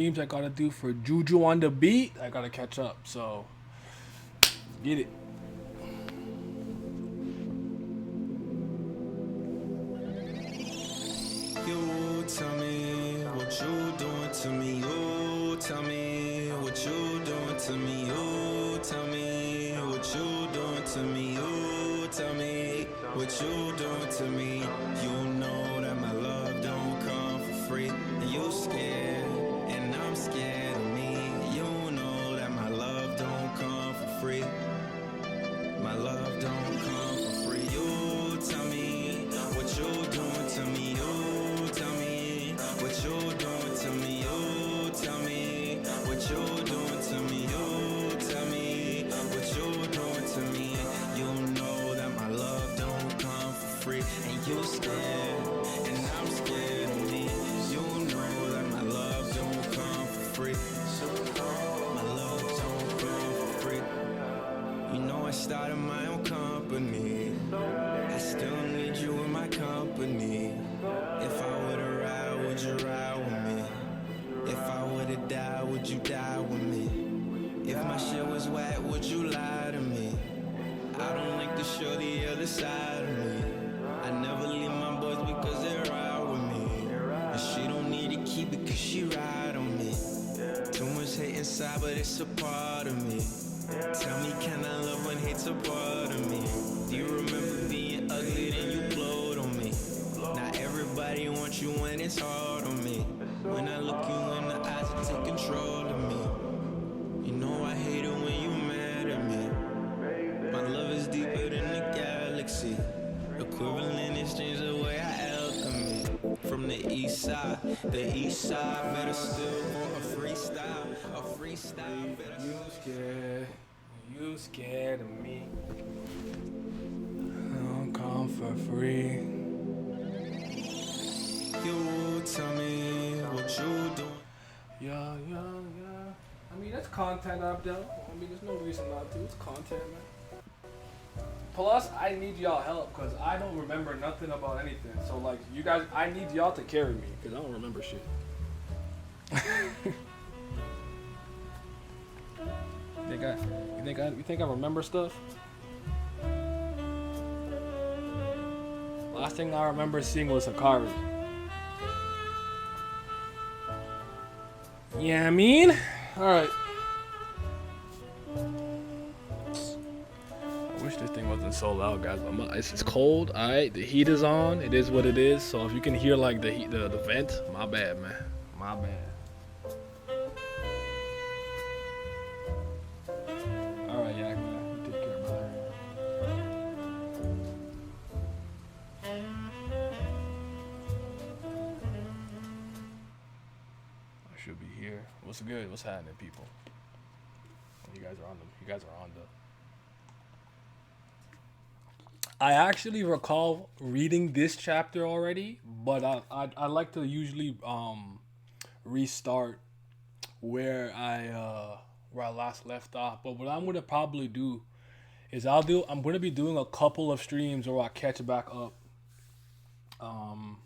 Streams I gotta do for Juju on the beat. I gotta catch up. So get it. You tell me what you doing to me. You tell me what you doing to me. You tell me what you doing to me. You tell me what you doing to me. You know that my love don't come for free. And you scared, and I'm scared of me. You know that my love don't come for free. My love don't come for free. You tell me what you doing to me. You tell me what you doing to me. You tell me what you doing to me. You tell me what you doing to me. You know that my love don't come for free. And you scared, and I'm scared of me. You know that my love don't come for free. My love don't come for free. You know I started my own company. I still need you in my company. If I would've ride, would you ride with me? If I would've died, would you die with me? If my shit was whack, would you lie to me? I don't like to show the other side of me. I never leave my boys because they ride with me. And she don't need to keep it cause she ride on me. Too much hate inside, but it's a part of me. Tell me, can I love when hate's a part of me? Do you remember being ugly, then you glowed on me? Not everybody wants you when it's hard on me. When I look you in the eyes, you take control of me. You know I hate it when you mad at me. My love is deeper than the galaxy. Equivalent exchange the way I alchemy. From the east side, better still for a freestyle. A freestyle, better You scared. You scared of me. Don't come for free. You tell me what you doing. Yeah. I mean, that's content up there. I mean, there's no reason not to. It's content, man. Plus, I need y'all help because I don't remember nothing about anything. So, like, you guys, I need y'all to carry me because I don't remember shit. You think I remember stuff? Last thing I remember seeing was Sakari. Yeah, I mean, all right. I wish this thing wasn't so loud, guys. But it's cold. All right, the heat is on. It is what it is. So if you can hear like the heat, the vent, my bad, man. My bad. All right, yeah, man. You take care, brother. I should be here. What's good? What's happening, people? You guys are on them. You guys are on the. I actually recall reading this chapter already, but I like to usually restart where I last left off. But what I'm gonna probably do is I'm gonna be doing a couple of streams where I catch back up. Um,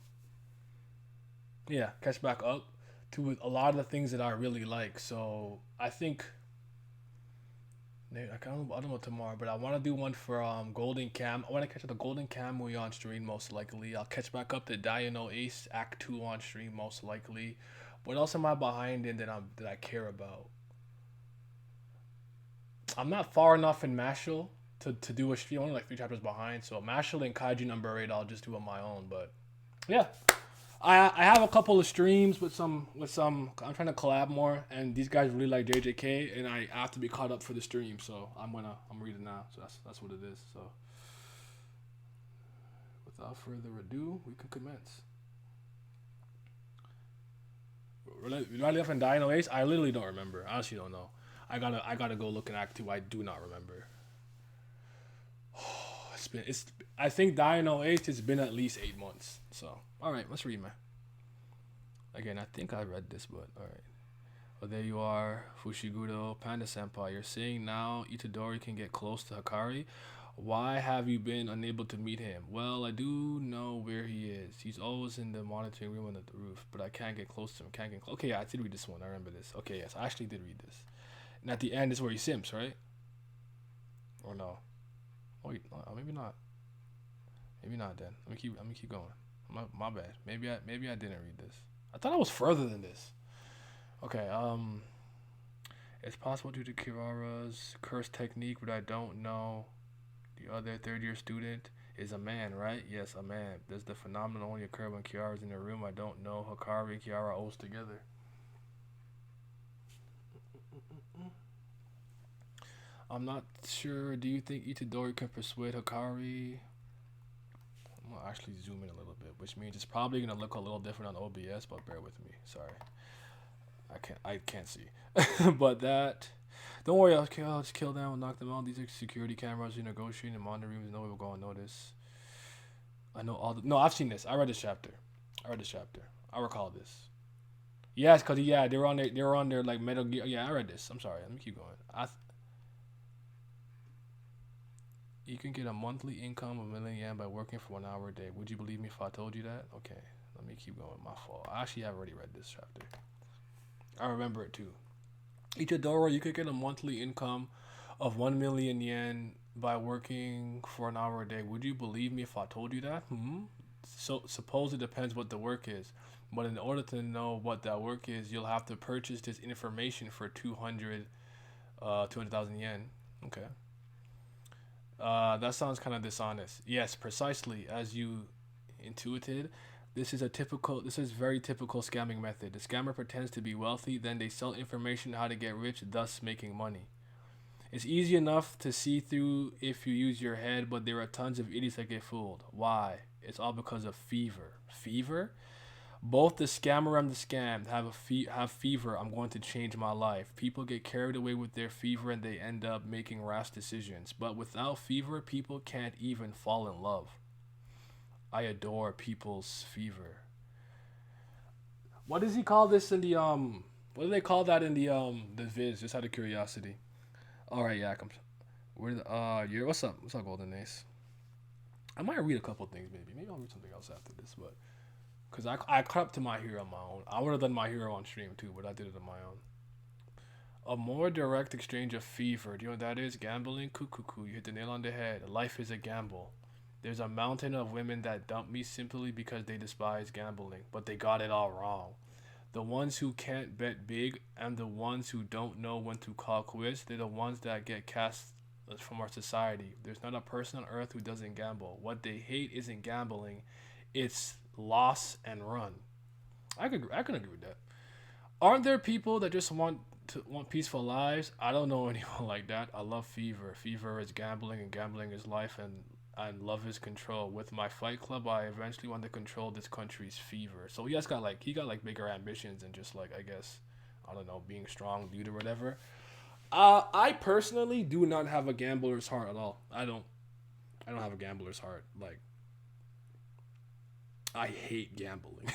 yeah, catch back up to a lot of the things that I really like. So I think I don't know tomorrow, but I want to do one for Golden Cam. I want to catch up the Golden Kamui on stream most likely. I'll catch back up to Dino Ace Act 2 on stream most likely. What else am I behind in that I care about? I'm not far enough in Mashal to do a stream. I'm only like 3 chapters behind. So Mashal and Kaiji number 8, I'll just do on my own. But yeah, I have a couple of streams with some. I'm trying to collab more, and these guys really like JJK, and I have to be caught up for the stream. So I'm reading now. So that's what it is. So without further ado, we can commence. Do I live in Dino Ace? I literally don't remember. I honestly don't know. I gotta go look in Act 2. I do not remember. It's I think Dino Ace has been at least 8 months. So all right, let's read, man. Again, I think I read this, but all right. Well, there you are, Fushigudo, Panda Senpai. You're saying now Itadori can get close to Hikari? Why have you been unable to meet him? Well, I do know where he is. He's always in the monitoring room on the roof, but I can't get close to him. Can't get close. Okay, yeah, I did read this one. I remember this. Okay, yes, I actually did read this. And at the end is where he simps, right? Or no? Oh, maybe not. Maybe not. Then let me keep going. My bad. Maybe I didn't read this. I thought I was further than this. Okay. It's possible due to Kirara's curse technique, but I don't know. The other third year student is a man, right? Yes, a man. Does the phenomenon only occur when Kiara's in the room? I don't know. Hikari and Kiara owes together. I'm not sure. Do you think Itadori can persuade Hikari? I'm gonna actually zoom in a little bit, which means it's probably gonna look a little different on OBS, but bear with me. Sorry, I can't see. But that, don't worry, I'll just kill them, knock them out. These are security cameras. You're negotiating in monitor rooms. No one will go unnoticed. I know all the. No, I've seen this. I read this chapter. I recall this. Yes, cause yeah, they were on their like Metal Gear. Yeah, I read this. I'm sorry. Let me keep going. You can get a monthly income of 1,000,000 yen by working for 1 hour a day. Would you believe me if I told you that? Okay, let me keep going. My fault. I actually have already read this chapter. I remember it too. Ichidoro, you could get a monthly income of 1,000,000 yen by working for 1 hour a day. Would you believe me if I told you that? So suppose it depends what the work is. But in order to know what that work is, you'll have to purchase this information for 200,000 yen. Okay. That sounds kind of dishonest. Yes, precisely as you intuited. This is very typical scamming method. The scammer pretends to be wealthy, then they sell information how to get rich, thus making money. It's easy enough to see through if you use your head, but there are tons of idiots that get fooled. Why? It's all because of fever. Fever? Both the scammer and the scammed have fever. I'm going to change my life. People get carried away with their fever and they end up making rash decisions. But without fever, people can't even fall in love. I adore people's fever. What does he call this in the What do they call that in the viz? Just out of curiosity. All right, yeah, where the you're what's up, Golden Ace? I might read a couple things maybe I'll read something else after this, but. Because I caught up to My Hero on my own. I would have done My Hero on stream too, but I did it on my own. A more direct exchange of fever. Do you know what that is? Gambling? Cuckoo. You hit the nail on the head. Life is a gamble. There's a mountain of women that dump me simply because they despise gambling, but they got it all wrong. The ones who can't bet big and the ones who don't know when to call quits, they're the ones that get cast from our society. There's not a person on earth who doesn't gamble. What they hate isn't gambling, it's loss and run. I can agree with that. Aren't there people that just want peaceful lives? I don't know anyone like that. I love fever. Fever is gambling and gambling is life and love is control. With my fight club, I eventually want to control this country's fever. So he got like bigger ambitions and just like I guess I don't know being strong dude or whatever. I personally do not have a gambler's heart at all. I don't have a gambler's heart. Like I hate gambling.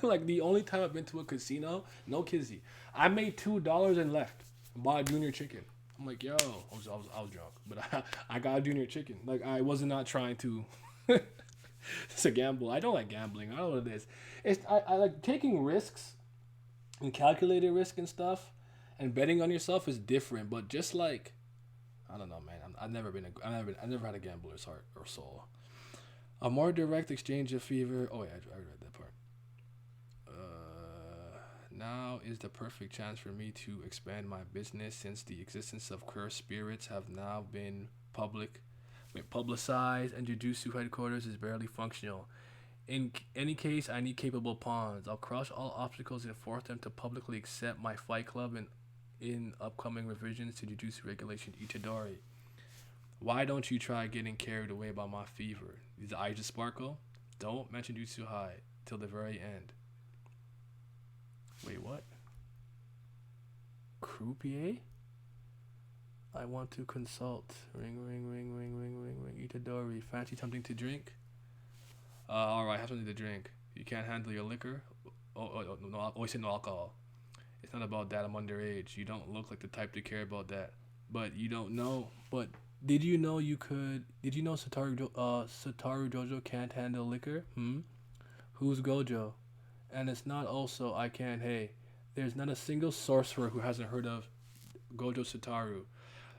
Like the only time I've been to a casino, no kizzy, I made $2 and left. Bought a junior chicken. I'm like, yo, I was drunk, but I got a junior chicken. Like I was not trying to. It's a gamble. I don't like gambling. I don't know what it is. I like taking risks and calculated risk and stuff, and betting on yourself is different. But just like, I don't know, man. I never had a gambler's heart or soul. A more direct exchange of fever. Oh yeah, I read that part. Now is the perfect chance for me to expand my business since the existence of cursed spirits have now been publicized and Jujutsu headquarters is barely functional. In any case, I need capable pawns. I'll crush all obstacles and force them to publicly accept my fight club in upcoming revisions to Jujutsu Regulation Itadori. Why don't you try getting carried away by my fever? These eyes just sparkle? Don't mention Jutsu High till the very end. Wait, what? Croupier? I want to consult. Ring, ring, ring, ring, ring, ring, ring. Itadori. Fancy something to drink? Alright, have something to drink. You can't handle your liquor? No, he said no alcohol. It's not about that, I'm underage. You don't look like the type to care about that. But you don't know. But Did you know Satoru Jojo can't handle liquor? Hmm. Who's Gojo? And it's not also I can't. Hey, there's not a single sorcerer who hasn't heard of Gojo Satoru.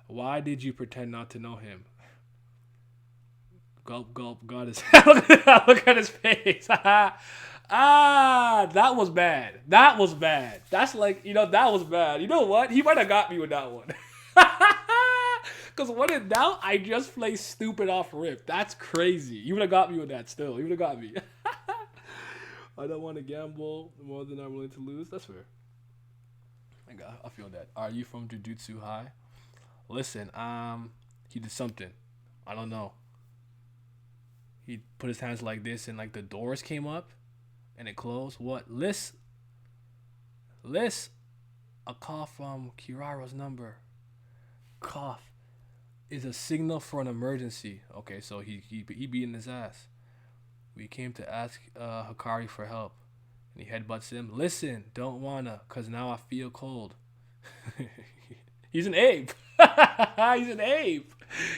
Why did you pretend not to know him? Gulp, gulp, got his. Look at his face. That was bad. That was bad. That's like, that was bad. You know what? He might have got me with that one. Because when in doubt, I just play stupid off rip. That's crazy. You would have got me with that still. You would have got me. I don't want to gamble more than I'm willing to lose. That's fair. I feel that. Are you from Jujutsu High? Listen, he did something. I don't know. He put his hands like this and like the doors came up and it closed. What? List. A call from Kirara's number. Cough is a signal for an emergency. Okay, so he beating his ass. We came to ask Hikari for help. And he headbutts him. Listen, don't wanna, cause now I feel cold. He's an ape. He's an ape.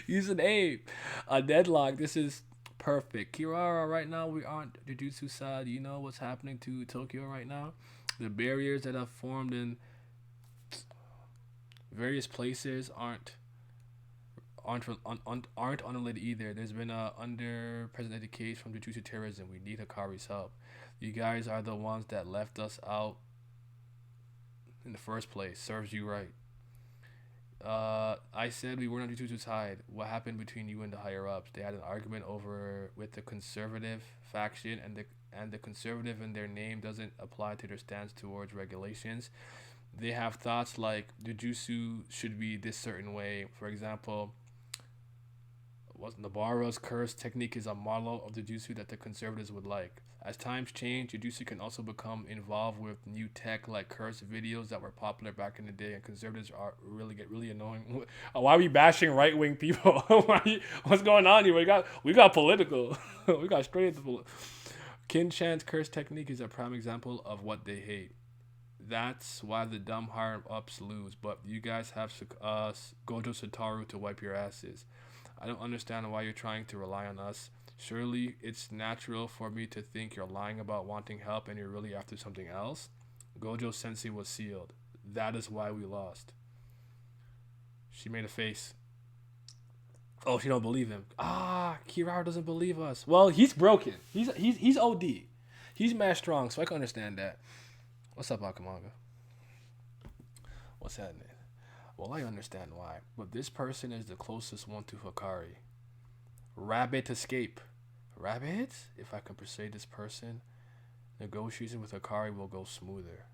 He's an ape. A deadlock. This is perfect. Kirara, right now we aren't Jujutsu side. You know what's happening to Tokyo right now? The barriers that have formed in various places aren't unrelated either. There's been a underrepresented case from Jujutsu terrorism. We need Hikari's help. You guys are the ones that left us out in the first place. Serves you right. I said we were not Jujutsu side. What happened between you and the higher ups? They had an argument over with the conservative faction, and the conservative in their name doesn't apply to their stance towards regulations. They have thoughts like Jujutsu should be this certain way. For example, Nabara's curse technique is a model of the Jujutsu that the conservatives would like. As times change, Jujutsu can also become involved with new tech like curse videos that were popular back in the day, and conservatives get really annoying. Why are we bashing right wing people? What's going on here? We got political. We got straight into political. Kin-chan's curse technique is a prime example of what they hate. That's why the dumb higher ups lose. But you guys have Gojo Satoru to wipe your asses. I don't understand why you're trying to rely on us. Surely it's natural for me to think you're lying about wanting help and you're really after something else. Gojo Sensei was sealed. That is why we lost. She made a face. Oh, she don't believe him. Kirara doesn't believe us. Well, he's broken. He's OD. He's mad strong, so I can understand that. What's up, Akamanga? What's happening? Well, I understand why, but this person is the closest one to Hikari. Rabbit escape. Rabbit? If I can persuade this person, negotiation with Hikari will go smoother.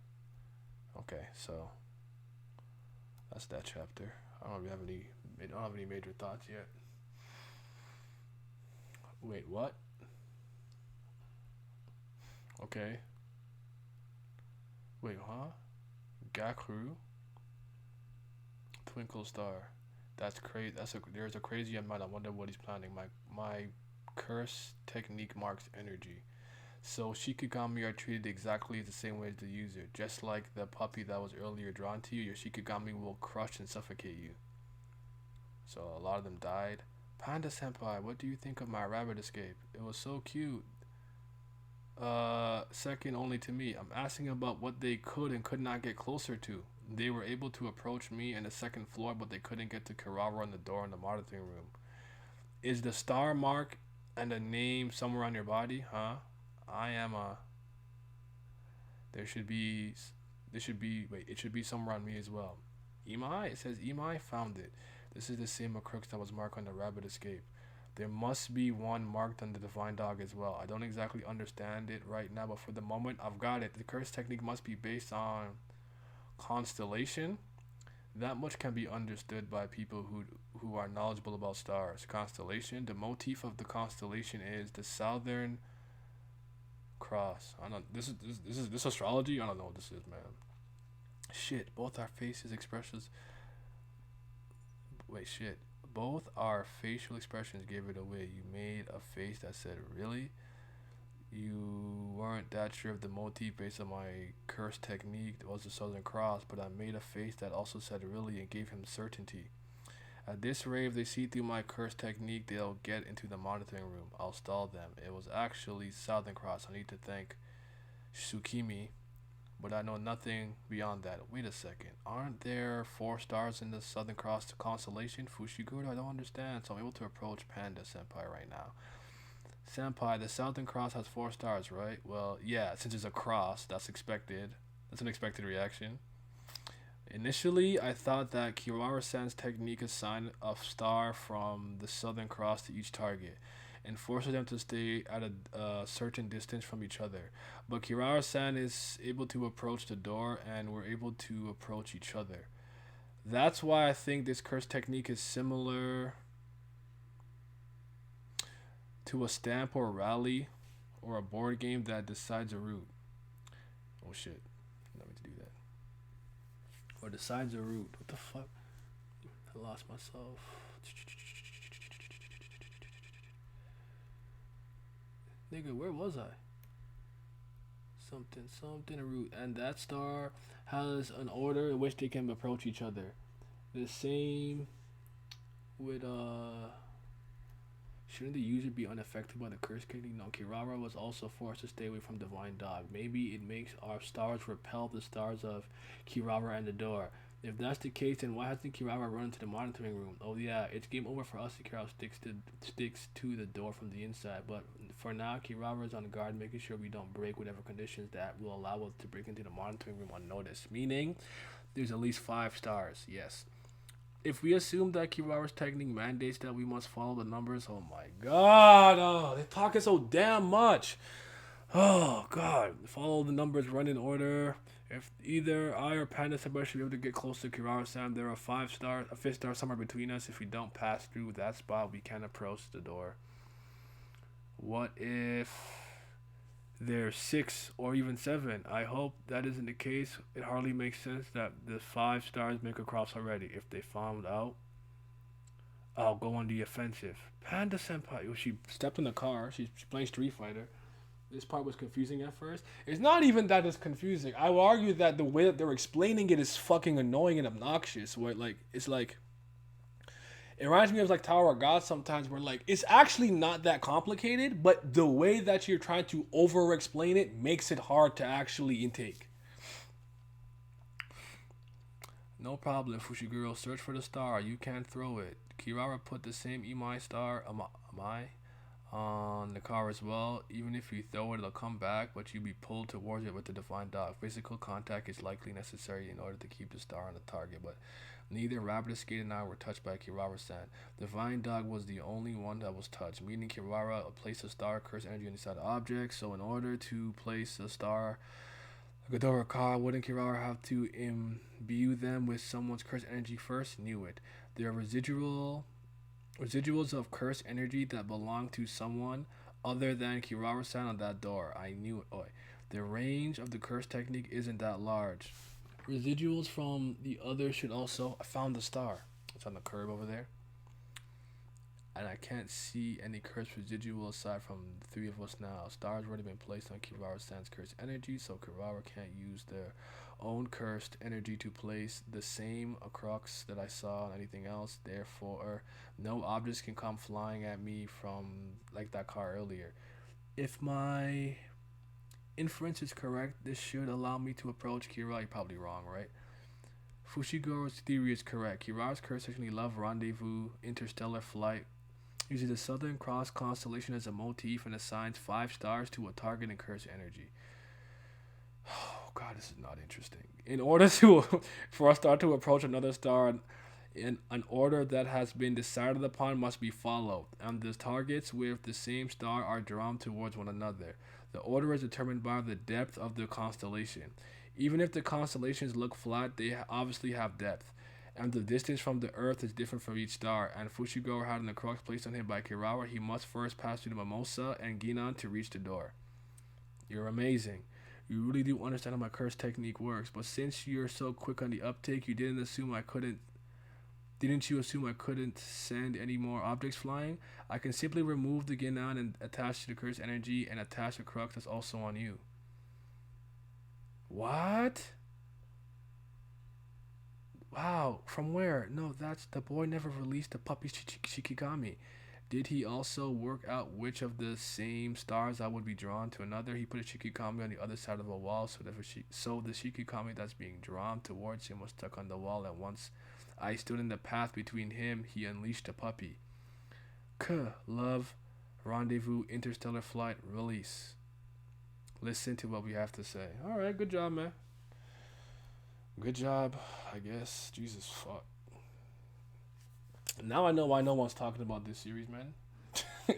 Okay, so that's that chapter. I don't have any major thoughts yet. Wait, what? Okay. Wait, huh? Gakru? Twinkle star. That's crazy. There's a crazy amount. I wonder what he's planning. My curse technique marks energy. So Shikigami are treated exactly the same way as the user. Just like the puppy that was earlier drawn to you, your Shikigami will crush and suffocate you. So a lot of them died. Panda Senpai, what do you think of my rabbit escape? It was so cute. Second only to me. I'm asking about what they could and could not get closer to. They were able to approach me in the second floor, but they couldn't get to Kirara on the door in the monitoring room. Is the star mark and a name somewhere on your body? Huh? I am a... It should be somewhere on me as well. Imai? It says Imai found it. This is the same crux that was marked on the rabbit escape. There must be one marked on the divine dog as well. I don't exactly understand it right now, but for the moment, I've got it. The curse technique must be based on constellation. That much can be understood by people who are knowledgeable about stars. Constellation. The motif of the constellation is the Southern Cross. I don't. This is astrology. I don't know what this is, man. Shit. Both our faces expressions. Wait. Shit. Both our facial expressions gave it away. You made a face that said, "Really?" You weren't that sure of the motif based on my curse technique. It was the Southern Cross, but I made a face that also said, "Really," and gave him certainty. At this rate, if they see through my curse technique, they'll get into the monitoring room. I'll stall them. It was actually Southern Cross. I need to thank Tsukimi, but I know nothing beyond that. Wait a second. Aren't there 4 stars in the Southern Cross constellation? Fushiguro, I don't understand. So I'm able to approach Panda Senpai right now. Senpai, the Southern Cross has 4 stars, right? Well, yeah, since it's a cross, that's expected. That's an expected reaction. Initially, I thought that Kiwara-san's technique assigned a star from the Southern Cross to each target and forces them to stay at a certain distance from each other. But Kiwara-san is able to approach the door and we're able to approach each other. That's why I think this curse technique is similar to a stamp or a rally or a board game that decides a route. Oh shit. Let me do that. Or decides a route. What the fuck? I lost myself. Nigga, where was I? Something a route. And that star has an order in which they can approach each other. The same with shouldn't the user be unaffected by the curse technique? No, Kirara was also forced to stay away from Divine Dog. Maybe it makes our stars repel the stars of Kirara and the door. If that's the case, then why hasn't Kirara run into the monitoring room? Oh yeah, it's game over for us if Kirara sticks to the door from the inside. But for now, Kirara is on guard, making sure we don't break whatever conditions that will allow us to break into the monitoring room unnoticed. Meaning, there's at least 5 stars, yes. If we assume that Kirara's technique mandates that we must follow the numbers, oh my god, oh, they're talking so damn much. Oh god, follow the numbers, run in order. If either I or Panda Senpai should be able to get close to Kirara-san, there are 5 stars, a 5th star somewhere between us. If we don't pass through that spot, we can't approach the door. What if there's 6 or even 7? I hope that isn't the case. It hardly makes sense that the 5 stars make a cross already. If they found out, I'll go on the offensive. Panda Senpai, she stepped in the car. She's playing Street Fighter. This part was confusing at first. It's not even that it's confusing. I will argue that the way that they're explaining it is fucking annoying and obnoxious. Where it's like it reminds me of like Tower of God sometimes, where like it's actually not that complicated, but the way that you're trying to over explain it makes it hard to actually intake. No problem, Fushiguro. Search for the star. You can't throw it. Kirara put the same Imai star on the car as well. Even if you throw it, it'll come back, but you'll be pulled towards it with the Divine Dog. Physical contact is likely necessary in order to keep the star on the target, but neither Rapid Skate and I were touched by Kirara-san. Divine Dog was the only one that was touched, meaning Kirara placed a star curse energy inside the object. So in order to place a star Ghidorah car, wouldn't Kirara have to imbue them with someone's curse energy first? Knew it. There are residuals of curse energy that belong to someone other than Kirara-san on that door. I knew it. The range of the curse technique isn't that large. Residuals from the other should also... I found the star. It's on the curb over there. And I can't see any curse residual aside from the 3 of us now. Stars already been placed on Kirara-san's curse energy, so Kirara can't use their own cursed energy to place the same crux that I saw on anything else. Therefore, no objects can come flying at me from like that car earlier. If my inference is correct, this should allow me to approach Kirara. You're probably wrong, right? Fushiguro's theory is correct. Kirara's curse actually love rendezvous, interstellar flight, uses the Southern Cross constellation as a motif and assigns 5 stars to a target and curse energy. Oh god, this is not interesting. In order for a star to approach another star, in an order that has been decided upon must be followed, and the targets with the same star are drawn towards one another. The order is determined by the depth of the constellation. Even if the constellations look flat, they obviously have depth, and the distance from the Earth is different for each star. And Fushiguro had an crux placed on him by Kirara. He must first pass through the Mimosa and Ginan to reach the door. You're amazing. You really do understand how my curse technique works, but since you're so quick on the uptake, didn't you assume I couldn't send any more objects flying? I can simply remove the Ginan and attach to the curse energy and attach the crux that's also on you. What? Wow, from where? No, that's the boy never released the puppy Shikigami. Did he also work out which of the same stars I would be drawn to another? He put a Shikigami on the other side of a wall so the Shikigami that's being drawn towards him was stuck on the wall, and once I stood in the path between him, he unleashed a puppy. Love, rendezvous, interstellar flight, release. Listen to what we have to say. All right, good job, man. Good job, I guess. Jesus fuck. Now I know why no one's talking about this series, man.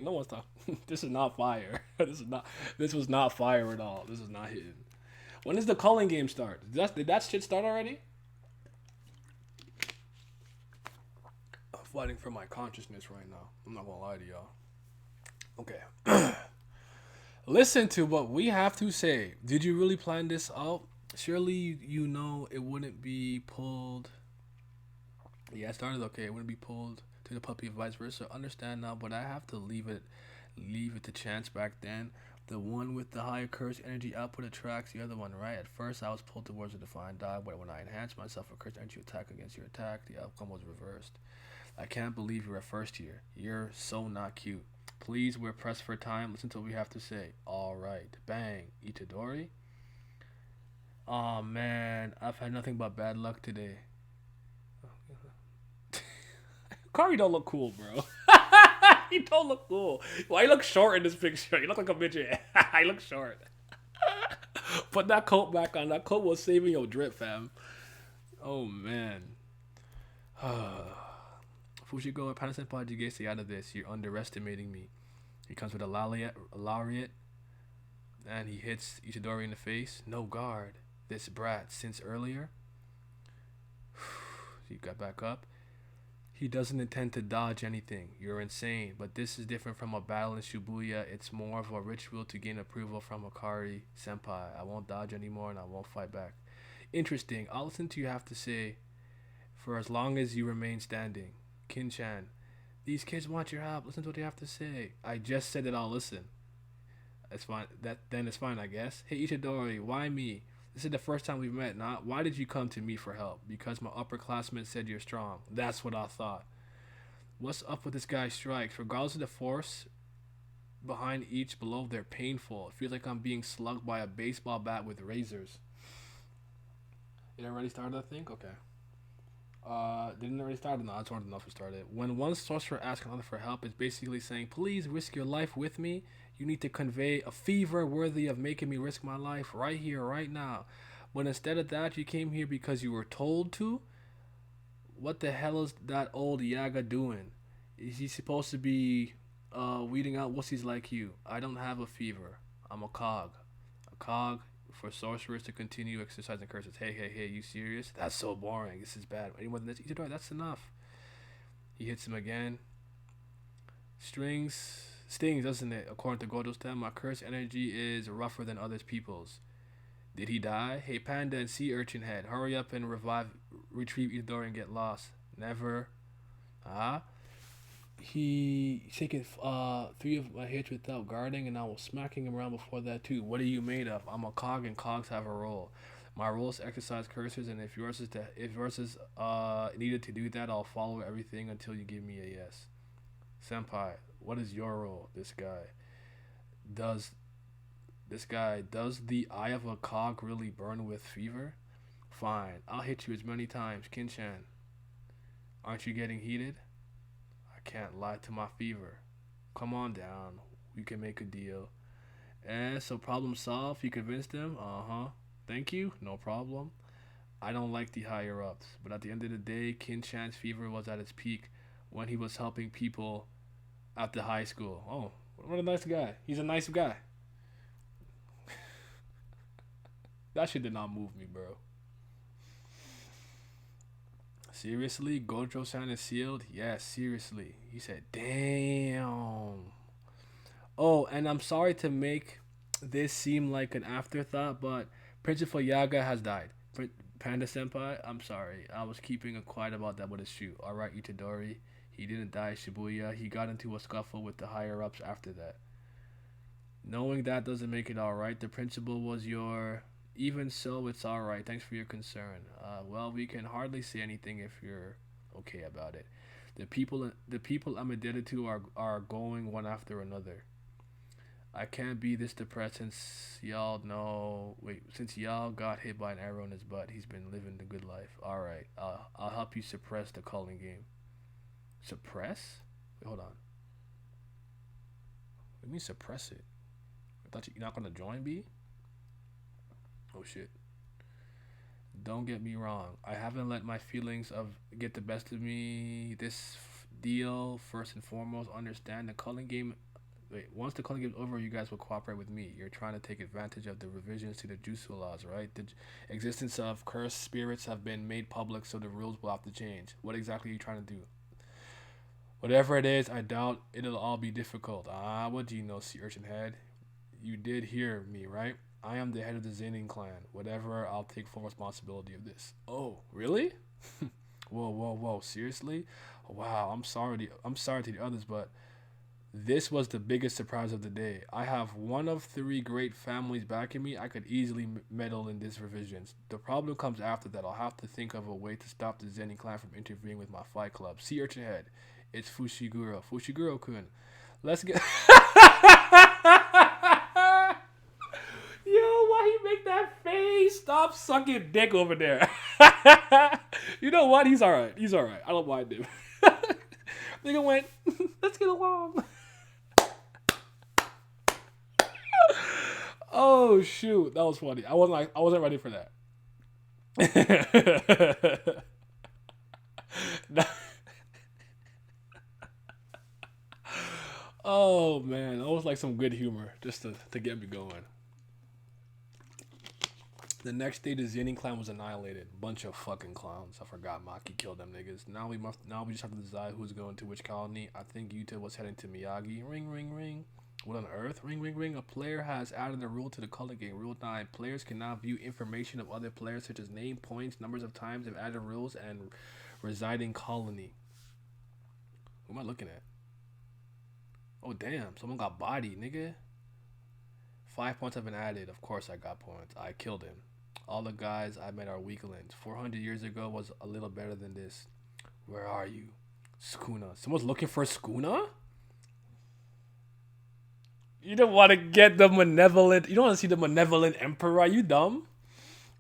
No one's talking. This is not fire. This is not. This was not fire at all. This is not hitting. When does the calling game start? Did that shit start already? I'm fighting for my consciousness right now. I'm not gonna lie to y'all. Okay. Listen to what we have to say. Did you really plan this out? Surely you know it wouldn't be pulled. Yeah, it started okay. It wouldn't be pulled to the puppy, vice versa. Understand now, but I have to leave it to chance back then. The one with the higher curse energy output attracts the other one, right? At first, I was pulled towards a defined die, but when I enhanced myself a curse energy attack against your attack, the outcome was reversed. I can't believe you're a first year. You're so not cute. Please, we're pressed for time. Listen to what we have to say. All right. Bang. Itadori? Oh, man. I've had nothing but bad luck today. Kari don't look cool, bro. He don't look cool. Why you look short in this picture? You look like a midget. I look short. Put that coat back on. That coat was saving your drip, fam. Oh, man. Fushigo, Panasenpai Jige, stay out of this. You're underestimating me. He comes with a lariat, and he hits Itadori in the face. No guard. This brat, since earlier. He got back up. He doesn't intend to dodge anything. You're insane. But this is different from a battle in Shibuya. It's more of a ritual to gain approval from Akari Senpai. I won't dodge anymore and I won't fight back. Interesting. I'll listen to you have to say for as long as you remain standing. Kin-chan. These kids want your help. Listen to what they have to say. I just said that I'll listen. It's fine. Then it's fine, I guess. Hey Itadori, why me? This is the first time we've met, not why did you come to me for help? Because my upperclassmen said you're strong. That's what I thought. What's up with this guy's strikes? Regardless of the force behind each blow, they're painful. It feels like I'm being slugged by a baseball bat with razors. It already started, I think? Okay. Didn't already start? No, I just wanted to know if it started. When one sorcerer asks another for help, it's basically saying, please risk your life with me. You need to convey a fever worthy of making me risk my life right here, right now. But instead of that, you came here because you were told to? What the hell is that old Yaga doing? Is he supposed to be weeding out wussies like you? I don't have a fever. I'm a cog. A cog for sorcerers to continue exercising curses. Hey, you serious? That's so boring. This is bad. Any more than this? Itadori, that's enough. He hits him again. Stings, doesn't it? According to Gojo's stem, my curse energy is rougher than others people's. Did he die? Hey, Panda and Sea Urchin Head, hurry up and retrieve Itadori and get lost. Never. He taken 3 of my hits without guarding, and I was smacking him around before that too. What are you made of? I'm a cog, and cogs have a role. My role is to exercise curses, and if yours is needed to do that, I'll follow everything until you give me a yes. Senpai, what is your role? This guy does the eye of a cog really burn with fever? Fine, I'll hit you as many times. Kin-chan, aren't you getting heated? I can't lie to my fever. Come on down, we can make a deal. So problem solved, you convinced them? Thank you, no problem. I don't like the higher ups, but at the end of the day, Kin-chan's fever was at its peak when he was helping people after high school. Oh, what a nice guy. He's a nice guy. That shit did not move me, bro. Seriously? Gojo-san is sealed? Yes, seriously. He said, damn. Oh, and I'm sorry to make this seem like an afterthought, but Principal Yaga has died. Panda Senpai, I'm sorry. I was keeping quiet about that, but it's true. Alright, Itadori. He didn't die at Shibuya. He got into a scuffle with the higher-ups after that. Knowing that doesn't make it alright. The principal was your Even so, it's all right. Thanks for your concern. Well, we can hardly say anything if you're okay about it. The people I'm indebted to are going one after another. I can't be this depressed since y'all know. Wait, since y'all got hit by an arrow in his butt, he's been living the good life. All right, I'll help you suppress the calling game. Suppress? Wait, hold on. What do you mean suppress it? I thought you're not gonna join B. Oh shit. Don't get me wrong. I haven't let my feelings of get the best of me. This deal, first and foremost, understand the calling game. Wait, once the calling game's over, you guys will cooperate with me. You're trying to take advantage of the revisions to the Jutsu laws, right? The existence of cursed spirits have been made public, so the rules will have to change. What exactly are you trying to do? Whatever it is, I doubt it'll all be difficult. Ah, what do you know, sea urchin head? You did hear me, right? I am the head of the Zenin clan. Whatever, I'll take full responsibility of this. Oh, really? Whoa, whoa, whoa! Seriously? Wow, I'm sorry. I'm sorry to the others, but this was the biggest surprise of the day. I have one of three great families backing me. I could easily meddle in these revisions. The problem comes after that. I'll have to think of a way to stop the Zenin clan from interfering with my fight club. Sea urchin head. It's Fushiguro. Fushiguro-kun. Let's get. Yo, why he make that face? Stop sucking dick over there. You know what? He's alright. He's alright. I don't mind him. Nigga went, let's get along. Oh shoot, that was funny. I wasn't ready for that. Oh man, that was like some good humor just to get me going. The next day, the Zenin clan was annihilated. Bunch of fucking clowns. I forgot Maki killed them niggas. Now we just have to decide who's going to which colony. I think Yuta was heading to Miyagi. Ring, ring, ring. What on earth? Ring, ring, ring. A player has added a rule to the color game. Rule 9. Players can now view information of other players such as name, points, numbers of times they've added rules, and residing colony. What am I looking at? Oh damn! Someone got body, nigga. 5 points have been added. Of course I got points. I killed him. All the guys I met are weaklings. 400 years ago was a little better than this. Where are you? Skuna. Someone's looking for Skuna? You don't want to get the malevolent. You don't want to see the malevolent emperor. Are you dumb?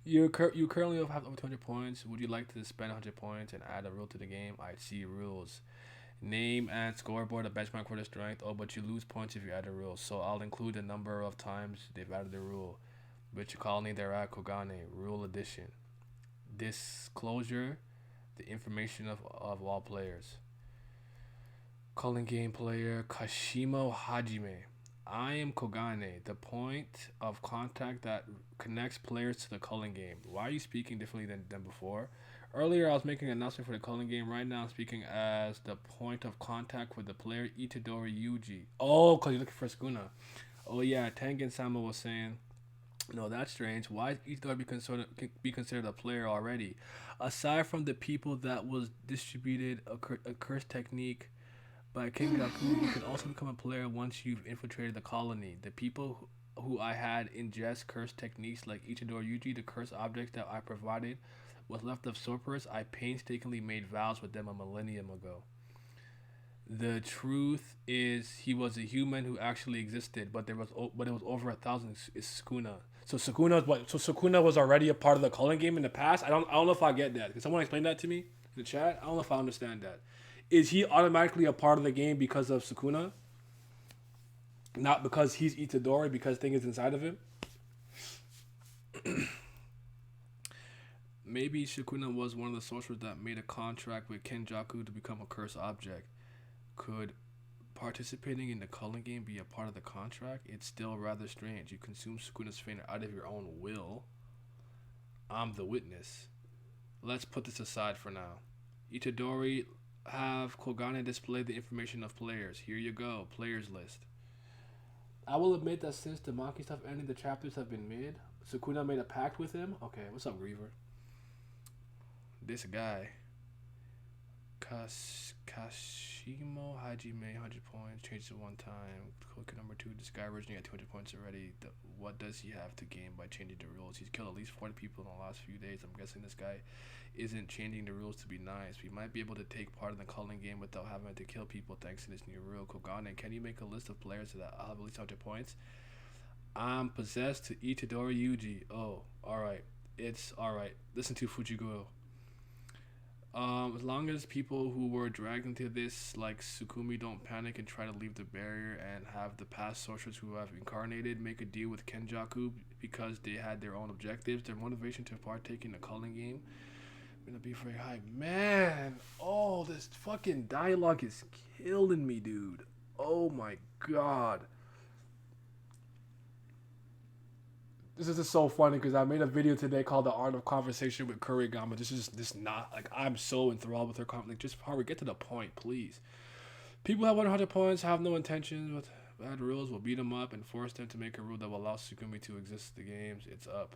You currently have over 200 points. Would you like to spend 100 points and add a rule to the game? I see rules. Name and scoreboard a benchmark for the strength. Oh, but you lose points if you add a rule. So I'll include the number of times they've added the rule. Which colony they're at, Kogane. Rule addition. Disclosure. The information of all players. Calling game player Kashimo Hajime. I am Kogane, the point of contact that connects players to the calling game. Why are you speaking differently than before? Earlier, I was making an announcement for the calling game. Right now, I'm speaking as the point of contact for the player Itadori Yuji. Oh, because you're looking for Skuna. Oh, yeah, Tengen-sama was saying, no, that's strange. Why is Itadori be considered a player already? Aside from the people that was distributed a curse technique by King Gaku, you can also become a player once you've infiltrated the colony. The people who I had ingest curse techniques like Ichidori Yuji, the curse objects that I provided, was left of Sorceress. I painstakingly made vows with them a millennium ago. The truth is, he was a human who actually existed, but it was over 1,000 is Sukuna. So Sukuna what? So Sukuna was already a part of the calling game in the past. I don't know if I get that. Can someone explain that to me in the chat? I don't know if I understand that. Is he automatically a part of the game because of Sukuna? Not because he's Itadori, because thing is inside of him? Maybe Sukuna was one of the sorcerers that made a contract with Kenjaku to become a cursed object. Could participating in the calling game be a part of the contract? It's still rather strange. You consume Sukuna's fate out of your own will. I'm the witness. Let's put this aside for now. Itadori, have Kogane display the information of players. Here you go, players list. I will admit that since the Maki stuff ended, the chapters have been mid. Sukuna made a pact with him. Okay, what's up, Griever? This guy. Kashimo Hajime 100 points. Changed it one time. Cooker number 2. This guy originally had 200 points already. What does he have to gain by changing the rules? He's killed at least 40 people in the last few days. I'm guessing this guy isn't changing the rules to be nice. We might be able to take part in the culling game without having to kill people thanks to this new rule. Kogane, can you make a list of players that I'll have at least 100 points? I'm possessed to Itadori Yuji. Oh, alright. It's alright. Listen to Fujiguro. As long as people who were dragged into this, like Sukumi, don't panic and try to leave the barrier and have the past sorcerers who have incarnated make a deal with Kenjaku because they had their own objectives, their motivation to partake in the culling game gonna be very high. Man, oh, this fucking dialogue is killing me, dude. Oh my god. This is just so funny because I made a video today called "The Art of Conversation with Kurigama." This not like I'm so enthralled with her comment. Like, just Harvey, get to the point, please. People have 100 points, have no intentions with bad rules. Will beat them up and force them to make a rule that will allow Sukumi to exist in the games. It's up.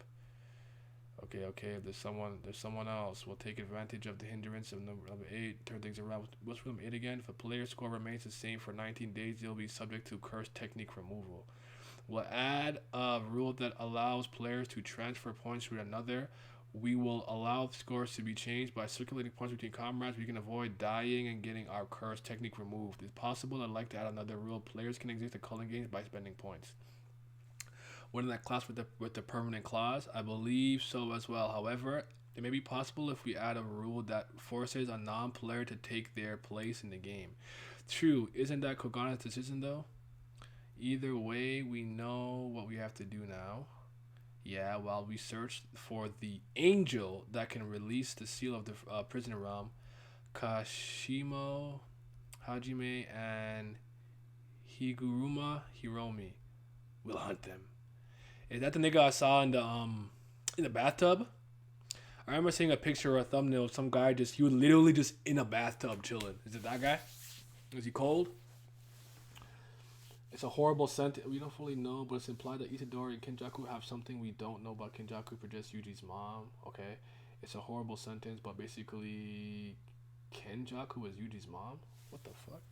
Okay. If there's someone else. We'll take advantage of the hindrance of number 8. Turn things around. What's room 8 again? If a player's score remains the same for 19 days, they'll be subject to curse technique removal. We'll add a rule that allows players to transfer points to another. We will allow scores to be changed by circulating points between comrades. We can avoid dying and getting our curse technique removed. It's possible I'd like to add another rule. Players can exit the culling games by spending points. Wouldn't that class with the permanent clause? I believe so as well. However, it may be possible if we add a rule that forces a non-player to take their place in the game. True, isn't that Kogane's decision though? Either way, we know what we have to do now. Yeah, while we search for the angel that can release the seal of the prisoner realm, Kashimo, Hajime, and Higuruma Hiromi will hunt them. Is that the nigga I saw in the bathtub? I remember seeing a picture or a thumbnail of some guy he was literally just in a bathtub chilling. Is it that guy? Is he cold? It's a horrible sentence. We don't fully know, but it's implied that Itadori and Kenjaku have something we don't know about Kenjaku for just Yuji's mom. Okay. It's a horrible sentence, but basically Kenjaku is Yuji's mom? What the fuck?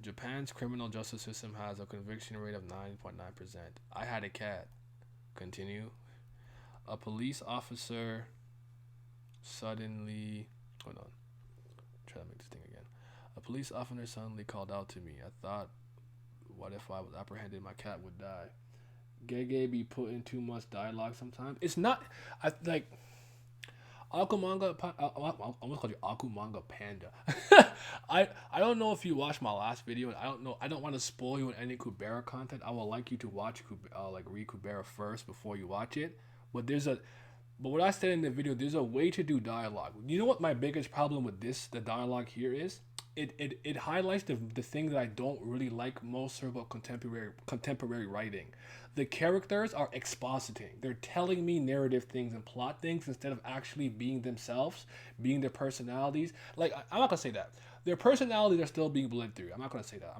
Japan's criminal justice system has a conviction rate of 9.9%. I had a cat. Continue. A police officer suddenly... Hold on. Try to make this thing again. A police officer suddenly called out to me. I thought, what if I was apprehended? My cat would die. Gege be putting too much dialogue sometimes. It's not... I like... Akumanga... I almost called you Akumanga Panda. I don't know if you watched my last video. I don't want to spoil you on any Kubera content. I would like you to watch read Kubera first before you watch it. But what I said in the video, there's a way to do dialogue. You know what my biggest problem with the dialogue here is? It highlights the thing that I don't really like most about contemporary writing. The characters are expositing. They're telling me narrative things and plot things instead of actually being themselves, being their personalities. Like, I'm not gonna say that. Their personalities are still being bled through. I'm not gonna say that.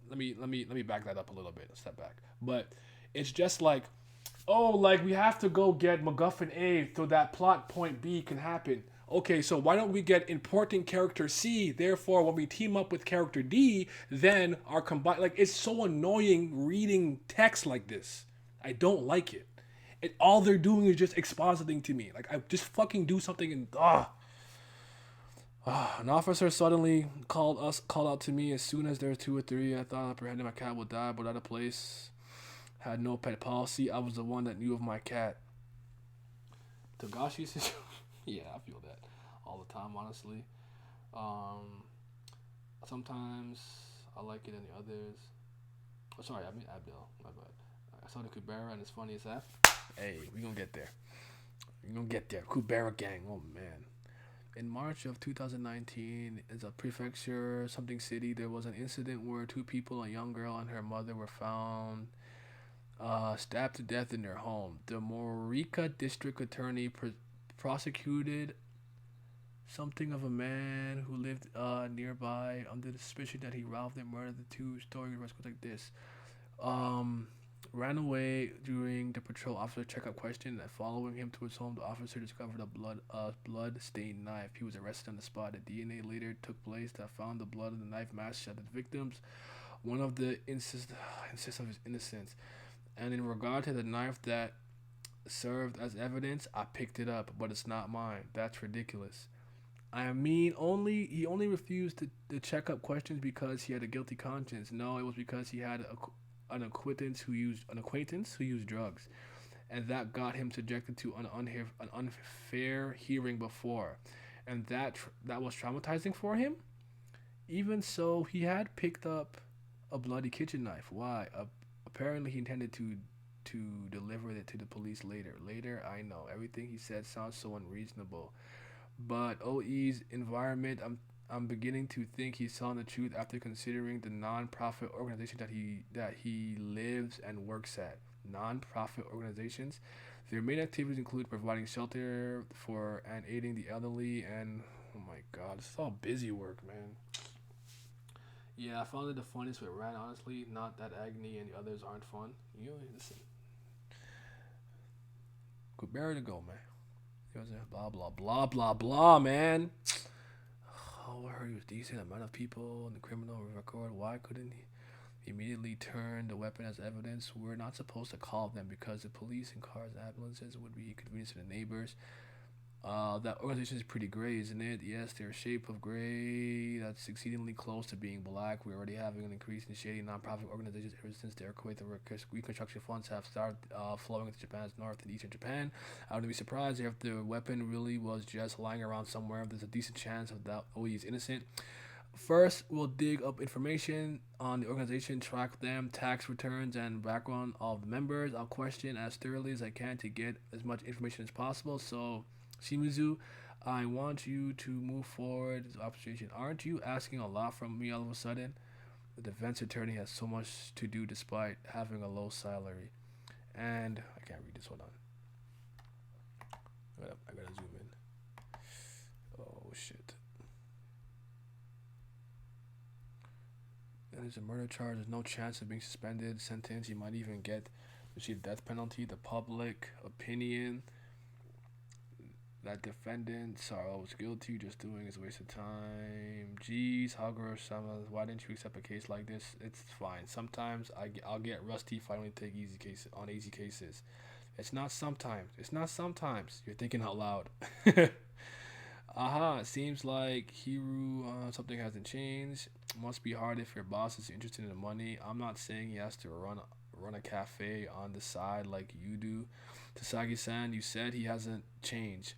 Let me back that up a little bit. Step back. But it's just like, oh, like we have to go get MacGuffin A so that plot point B can happen. Okay, so why don't we get important character C? Therefore, when we team up with character D, then our combined... Like, it's so annoying reading text like this. I don't like it. All they're doing is just expositing to me. Like, I just fucking do something and... An officer suddenly called out to me as soon as there were 2 or 3. I thought apprehending my cat would die, but at a place had no pet policy. I was the one that knew of my cat. Togashi says... Yeah, I feel that all the time, honestly. Sometimes I like it in the others. Oh, sorry, I mean Abdel. My bad. I saw the Kubera and it's funny as F. Hey, we gonna get there. Kubera gang. Oh man. In March of 2019, in a prefecture, something city, there was an incident where 2 people, a young girl and her mother, were found stabbed to death in their home. The Morika district attorney prosecuted something of a man who lived nearby under the suspicion that he robbed and murdered the 2 story. Goes like this. ran away during the patrol officer checkup question. And following him to his home, the officer discovered a blood-stained knife. He was arrested on the spot. The DNA later took place that found the blood of the knife matched at the victims. One of the insists of his innocence. And in regard to the knife that served as evidence, I picked it up, but it's not mine. That's ridiculous. I mean, he only refused to check up questions because he had a guilty conscience. No, it was because he had an acquaintance who used drugs, and that got him subjected to an unfair hearing before, and that was traumatizing for him. Even so, he had picked up a bloody kitchen knife. Why? Apparently, he intended to deliver it to the police later. Later, I know everything he said sounds so unreasonable, but OE's environment, I'm beginning to think he's telling the truth after considering the non-profit organization that he lives and works at. Non-profit organizations, their main activities include providing shelter for and aiding the elderly. And oh my God, this is all busy work, man. Yeah, I found it the funniest with Rat, honestly. Not that Agni and the others aren't fun. You know, listen. Good bear to go, man. Blah blah blah blah blah, man. Oh, I heard he was decent. Amount of people in the criminal record. Why couldn't he immediately turn the weapon as evidence? We're not supposed to call them because the police and cars and ambulances would be inconvenience to the neighbors. That organization is pretty gray, isn't it? Yes, they're a shape of gray that's exceedingly close to being black. We're already having an increase in shady nonprofit organizations ever since the earthquake. The reconstruction funds have started flowing into Japan's north and eastern Japan. I wouldn't be surprised if the weapon really was just lying around somewhere. There's a decent chance of that OE is innocent. First, we'll dig up information on the organization, track them, tax returns, and background of the members. I'll question as thoroughly as I can to get as much information as possible. So, Shimizu, I want you to move forward this observation. Aren't you asking a lot from me all of a sudden? The defense attorney has so much to do despite having a low salary. And I can't read this. Hold on. I gotta zoom in. Oh shit. And there's a murder charge. There's no chance of being suspended, sentenced. You might even get receive death penalty. The public opinion that defendants are always guilty, just doing is a waste of time. Jeez, Haguro-sama, why didn't you accept a case like this? It's fine. Sometimes I'll get rusty if I only take easy cases. It's not sometimes. You're thinking out loud. Aha, it seems like Hiru, something hasn't changed. Must be hard if your boss is interested in the money. I'm not saying he has to run a cafe on the side like you do. Tasagi-san, you said he hasn't changed.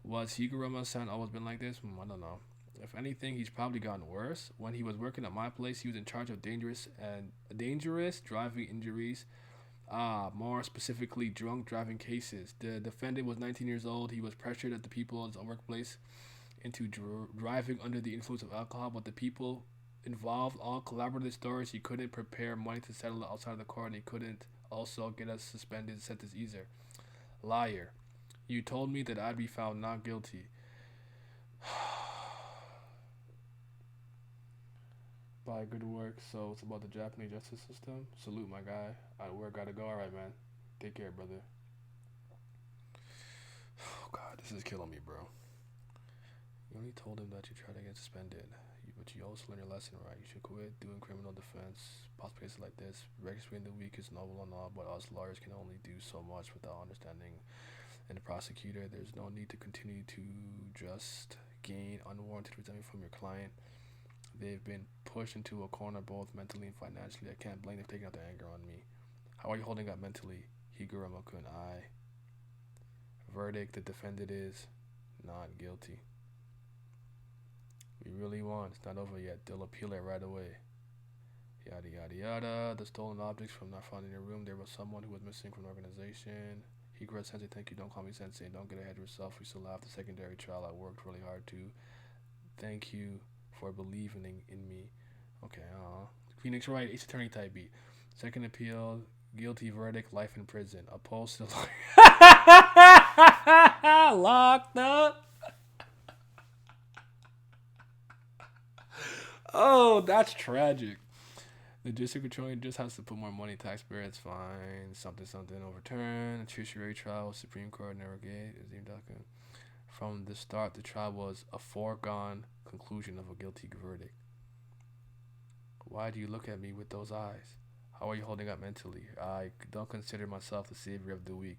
Was Higuruma-san always been like this? I don't know. If anything, he's probably gotten worse. When he was working at my place, he was in charge of dangerous driving injuries. More specifically, drunk driving cases. The defendant was 19 years old. He was pressured at the people at his workplace into driving under the influence of alcohol, but the people involved all collaborated stories. He couldn't prepare money to settle outside of the court, and he couldn't also get us suspended sentence either. Liar. You told me that I'd be found not guilty. By good work. So it's about the Japanese justice system. Salute, my guy. Work gotta go. Alright, man. Take care, brother. Oh god, this is killing me, bro. You only told him that you tried to get suspended, but you also learned your lesson, right? You should quit doing criminal defense. Possible cases like this, registering the weak is noble and all, but us lawyers can only do so much without understanding. And the prosecutor, there's no need to continue to just gain unwarranted resentment from your client. They've been pushed into a corner both mentally and financially. I can't blame them for taking out their anger on me. How are you holding up mentally? Higuruma-kun, verdict, the defendant is not guilty. We really won. It's not over yet. They'll appeal it right away. Yada yada yada. The stolen objects from not found in your room. There was someone who was missing from the organization. Higura Sensei, thank you. Don't call me Sensei. Don't get ahead of yourself. We still have the secondary trial. I worked really hard to. Thank you for believing in me. Okay, Phoenix Wright, Ace Attorney type beat. Second appeal, guilty verdict, life in prison. Opposed to locked up. Oh, that's tragic. Logistic controlling just has to put more money taxpayer. It's fine. Something overturn. Judiciary trial. Supreme Court never gave. From the start, the trial was a foregone conclusion of a guilty verdict. Why do you look at me with those eyes? How are you holding up mentally? I don't consider myself the savior of the weak.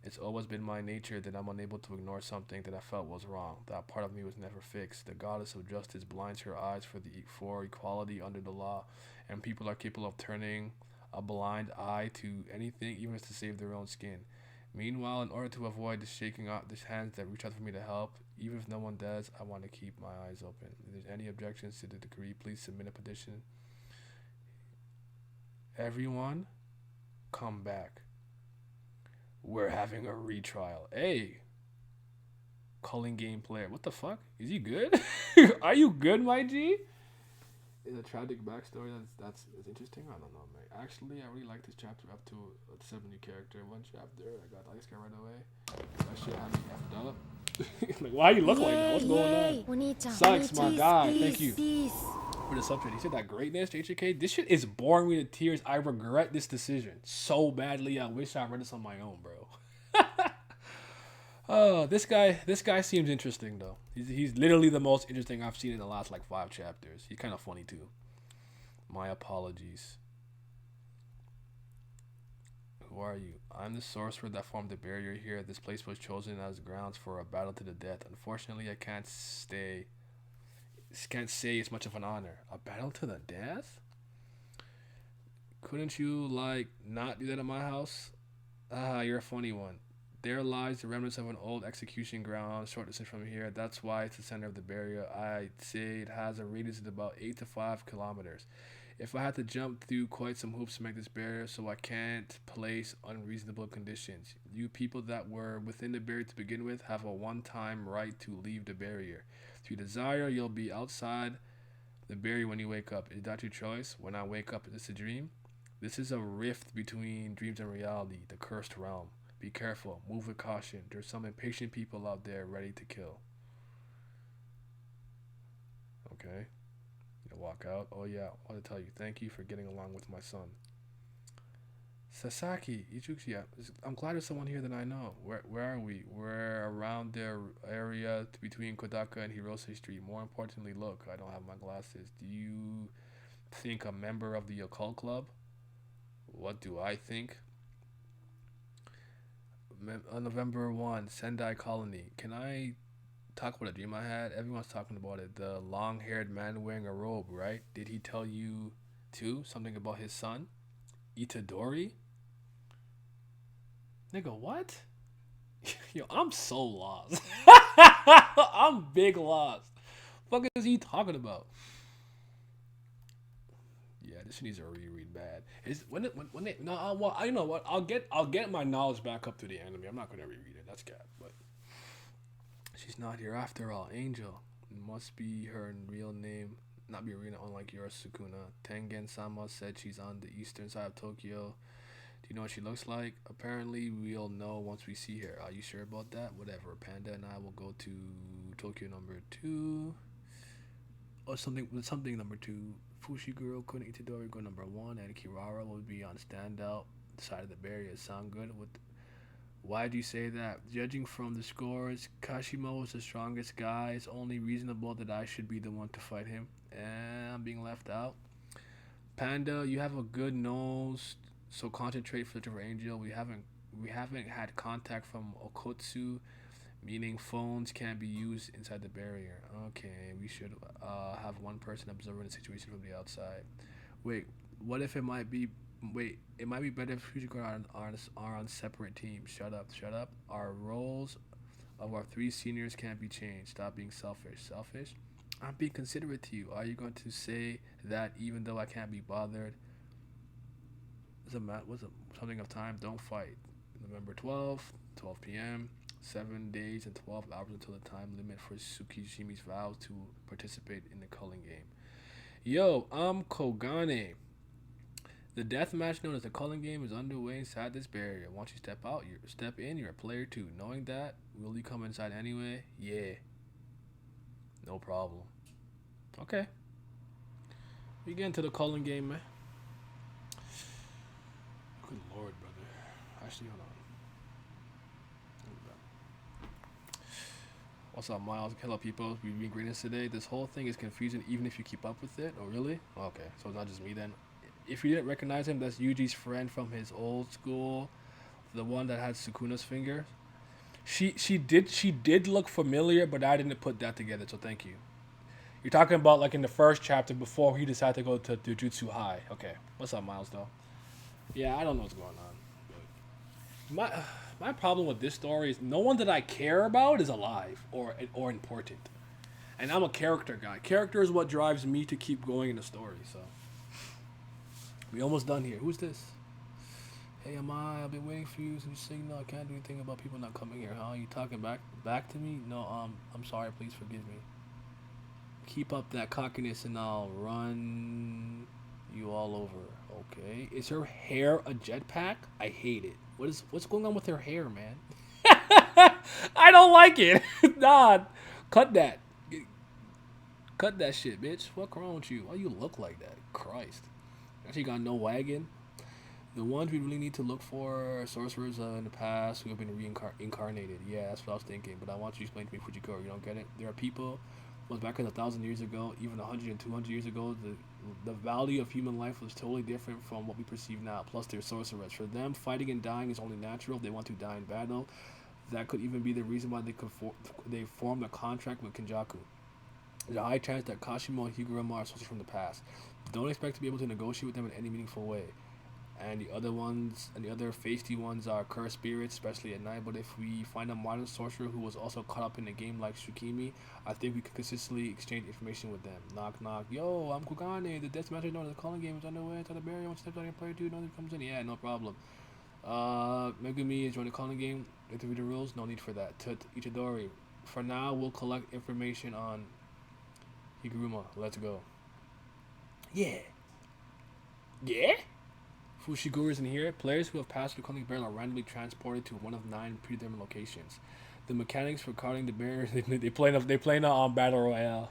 It's always been my nature that I'm unable to ignore something that I felt was wrong. That part of me was never fixed. The goddess of justice blinds her eyes for equality under the law, and people are capable of turning a blind eye to anything, even to save their own skin. Meanwhile, in order to avoid the shaking out the hands that reach out for me to help, even if no one does, I want to keep my eyes open. If there's any objections to the decree, please submit a petition. Everyone, come back. We're having a retrial. Hey, culling game player. What the fuck? Is he good? Are you good, my G? Is a tragic backstory that's interesting. I don't know, man. Actually, I really like this chapter up to a 70 character. One chapter, I got ice cream right away. That shit had me effed up. Like, why you look like that? What's going on? Sucks, my guy. Thank you for the subject. He said that greatness, JJK. This shit is boring me to tears. I regret this decision so badly. I wish I read this on my own, bro. Oh, this guy seems interesting though. He's literally the most interesting I've seen in the last like 5 chapters. He's kind of funny too. My apologies. Who are you? I'm the sorcerer that formed the barrier here. This place was chosen as grounds for a battle to the death. Unfortunately, I can't say it's much of an honor. A battle to the death? Couldn't you like not do that at my house? Ah, you're a funny one. There lies the remnants of an old execution ground, short distance from here. That's why it's the center of the barrier. I'd say it has a radius of about 8 to 5 kilometers. If I had to jump through quite some hoops to make this barrier, so I can't place unreasonable conditions. You people that were within the barrier to begin with have a one-time right to leave the barrier. If you desire, you'll be outside the barrier when you wake up. Is that your choice? When I wake up, is this a dream? This is a rift between dreams and reality, the cursed realm. Be careful. Move with caution. There's some impatient people out there ready to kill. Okay. You walk out. Oh yeah, I want to tell you. Thank you for getting along with my son. Sasaki, Ichutsuya. I'm glad there's someone here that I know. Where are we? We're around the area between Kodaka and Hirose Street. More importantly, look, I don't have my glasses. Do you think a member of the occult club? What do I think? On November 1, Sendai Colony. Can I talk about a dream I had? Everyone's talking about it. The long-haired man wearing a robe, right? Did he tell you, too, something about his son? Itadori? Nigga, what? Yo, I'm so lost. I'm big lost. What is he talking about? Yeah, this needs a reread bad. You know what? I'll get my knowledge back up to the anime. I'm not gonna reread it. That's cap. But she's not here after all. Angel must be her real name. Not be Arena, unlike yours, Sukuna. Tengen-sama said she's on the eastern side of Tokyo. Do you know what she looks like? Apparently, we'll know once we see her. Are you sure about that? Whatever. Panda and I will go to Tokyo number 2. Or something number 2. Fushiguro couldn't Itadori go number 1, and Kirara will be on standout side of the barrier. Sound good? Why do you say that? Judging from the scores, Kashimo was the strongest guy. It's only reasonable that I should be the one to fight him. And I'm being left out. Panda, you have a good nose, so concentrate for the Angel. We haven't had contact from Okotsu, meaning phones can't be used inside the barrier. Okay, we should have one person observing the situation from the outside. Wait, what if it might be... Wait, it might be better if Fujiko are on separate teams. Shut up. Our roles of our 3 seniors can't be changed. Stop being selfish. Selfish? I'm being considerate to you. Are you going to say that even though I can't be bothered? What's something of time? Don't fight. November 12th, 12 p.m., 7 days and 12 hours until the time limit for Tsukishimi's vows to participate in the culling game. Yo, I'm Kogane. The death match known as the culling game is underway inside this barrier. Once you step in, you're a player too. Knowing that, will you come inside anyway? Yeah. No problem. Okay. We get into the culling game, man. Good lord, brother. Actually, hold on. What's up, Miles? Hello, people. We being greatness today. This whole thing is confusing, even if you keep up with it. Oh, really? Okay, so it's not just me then. If you didn't recognize him, that's Yuji's friend from his old school, the one that had Sukuna's finger. She did look familiar, but I didn't put that together. So thank you. You're talking about like in the first chapter before he decided to go to Jujutsu High. Okay, what's up, Miles? Though. Yeah, I don't know what's going on. My problem with this story is no one that I care about is alive or important, and I'm a character guy. Character is what drives me to keep going in the story. So we almost done here. Who's this? Hey, am I? I've been waiting for you to signal. I can't do anything about people not coming here. Huh? You talking back to me? No, I'm sorry. Please forgive me. Keep up that cockiness, and I'll run you all over. Okay. Is her hair a jetpack? I hate it. What's going on with her hair, man? I don't like it. Nah, cut that. Cut that shit, bitch. What's wrong with you? Why you look like that? Christ. Actually got no wagon. The ones we really need to look for are sorcerers in the past who have been reincarnated. Yeah, that's what I was thinking. But I want you to explain to me, Fujiko. You don't get it? There are people, was back in 1,000 years ago, even 100 and 200 years ago, the value of human life was totally different from what we perceive now. Plus, they're sorcerers. For them, fighting and dying is only natural. They want to die in battle. That could even be the reason why they formed a contract with Kenjaku. There's a high chance that Kashimo and Higuruma are sorcerers from the past. Don't expect to be able to negotiate with them in any meaningful way. And the other feisty ones are cursed spirits, especially at night. But if we find a modern sorcerer who was also caught up in a game like Tsukimi, I think we can consistently exchange information with them. Knock, knock. Yo, I'm Kugane. The deathmatch, no, the calling game is underway. It's on the barrier. One step on your player 2. No one comes in. Yeah, no problem. Megumi is joining the calling game. Interview the rules. No need for that. Itadori. For now, we'll collect information on Higuruma. Let's go. Yeah. Yeah? Fushiguro is in here. Players who have passed the calling barrier are randomly transported to one of 9 predetermined locations. The mechanics for cutting the barriers they play on Battle Royale.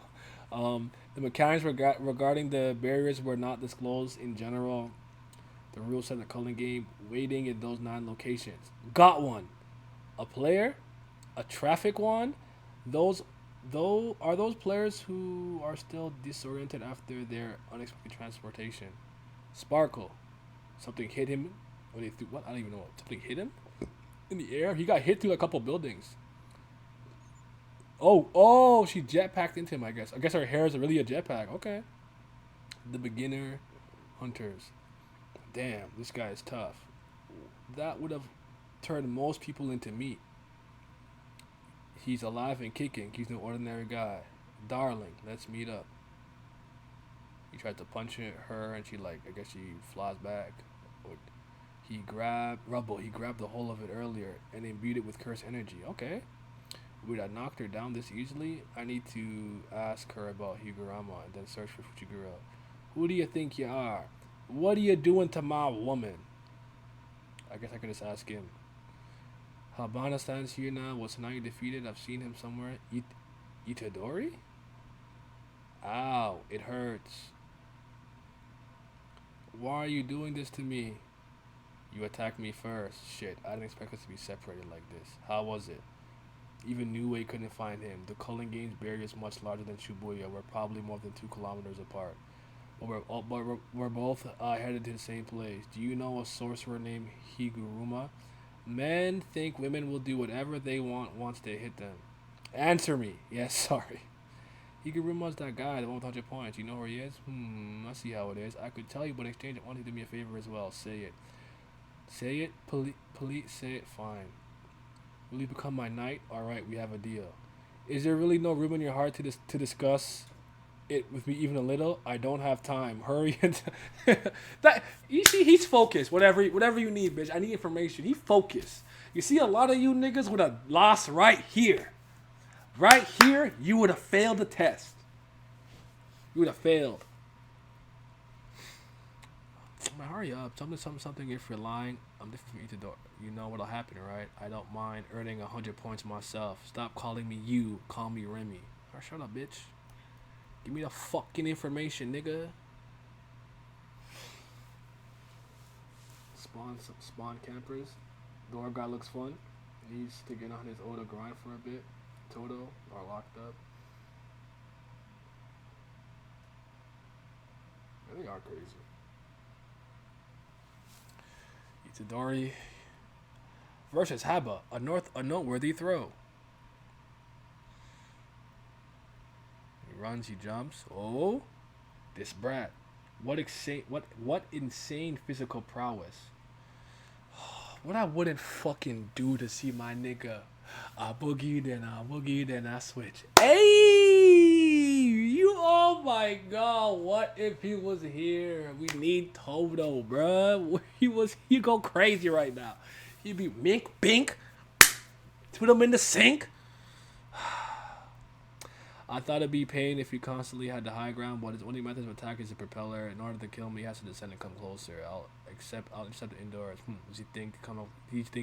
The mechanics regarding the barriers were not disclosed in general. The rules set in the calling game, waiting in those 9 locations. Got one. A player, a traffic one. Those players who are still disoriented after their unexpected transportation. Sparkle. Something hit him. What they threw? What? I don't even know. Something hit him in the air. He got hit through a couple buildings. Oh, she jetpacked into him. I guess her hair is really a jetpack. Okay. The beginner hunters. Damn, this guy is tough. That would have turned most people into meat. He's alive and kicking. He's no ordinary guy. Darling, let's meet up. He tried to punch her, and she I guess she flies back. He grabbed the whole of it earlier and imbued it with cursed energy. Okay. Wait, I knocked her down this easily? I need to ask her about Higuruma and then search for Fuchiguro. Who do you think you are? What are you doing to my woman? I guess I could just ask him. Habana stands here now. Was Tsunagi defeated? I've seen him somewhere. Itadori? Ow, it hurts. Why are you doing this to me? You attacked me first. Shit, I didn't expect us to be separated like this. How was it? Even Niue couldn't find him. The Culling Game's barrier is much larger than Shibuya. We're probably more than 2 kilometers apart. But we're both headed to the same place. Do you know a sorcerer named Higuruma? Men think women will do whatever they want once they hit them. Answer me. Yes, sorry. Higuruma's that guy, the one with 100 points. You know where he is? I see how it is. I could tell you, but in exchange, I want you to do me a favor as well. Say it. Say it, please say it, fine. Will you become my knight? Alright, we have a deal. Is there really no room in your heart to discuss it with me even a little? I don't have time. Hurry and that you see he's focused. Whatever you need, bitch. I need information. He focused. You see a lot of you niggas would have lost right here. Right here, you would have failed the test. You would have failed. Man, hurry up. Something if you're lying. I'm different from Itadori. You know what'll happen, right? I don't mind earning 100 points myself. Stop calling me you. Call me Remy. Right, shut up, bitch. Give me the fucking information, nigga. spawn campers. Door guy looks fun. Needs to get on his Oda grind for a bit. Toto are locked up. They are crazy. Itadori versus Haba, a noteworthy throw. He runs, he jumps. Oh, this brat. What insane physical prowess. What I wouldn't fucking do to see my nigga I boogie, then I switch. Hey, oh my god, what if he was here? We need Toto, bruh. He go crazy right now. He'd be mink, bink, put him in the sink. I thought it'd be pain if he constantly had the high ground, but his only method of attack is the propeller. In order to kill me, he has to descend and come closer. I'll accept the indoors. Does he think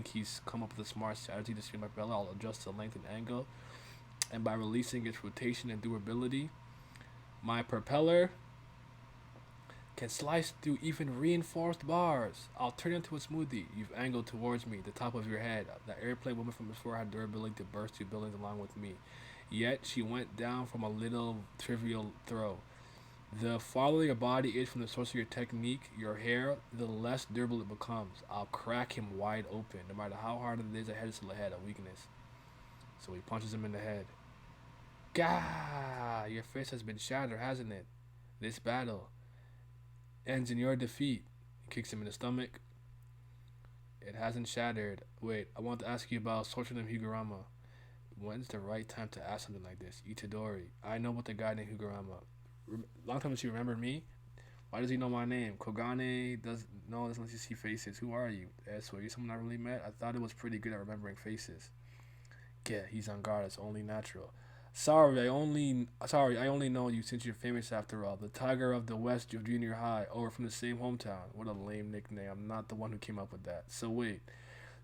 he's come up with a smart strategy to spin my propeller? I'll adjust the length and angle, and by releasing its rotation and durability, my propeller can slice through even reinforced bars. I'll turn it into a smoothie. You've angled towards me, the top of your head. The airplane woman from before had durability to burst through buildings along with me. Yet she went down from a little trivial throw. The farther your body is from the source of your technique, your hair, the less durable it becomes. I'll crack him wide open. No matter how hard it is, a head is still a head, a weakness. So he punches him in the head. Gah! Your face has been shattered, hasn't it? This battle ends in your defeat. He kicks him in the stomach. It hasn't shattered. Wait, I want to ask you about Sorcerer Higurama. When's the right time to ask something like this? Itadori, I know what the guy named Higurama. Long time since he remembered me. Why does he know my name? Kogane doesn't let you see faces. Who are you? So are you someone I really met? I thought it was pretty good at remembering faces. Yeah, he's on guard. It's only natural. Sorry, I only know you since you're famous after all. The Tiger of the West of Junior High. Oh, we're from the same hometown. What a lame nickname. I'm not the one who came up with that. So wait.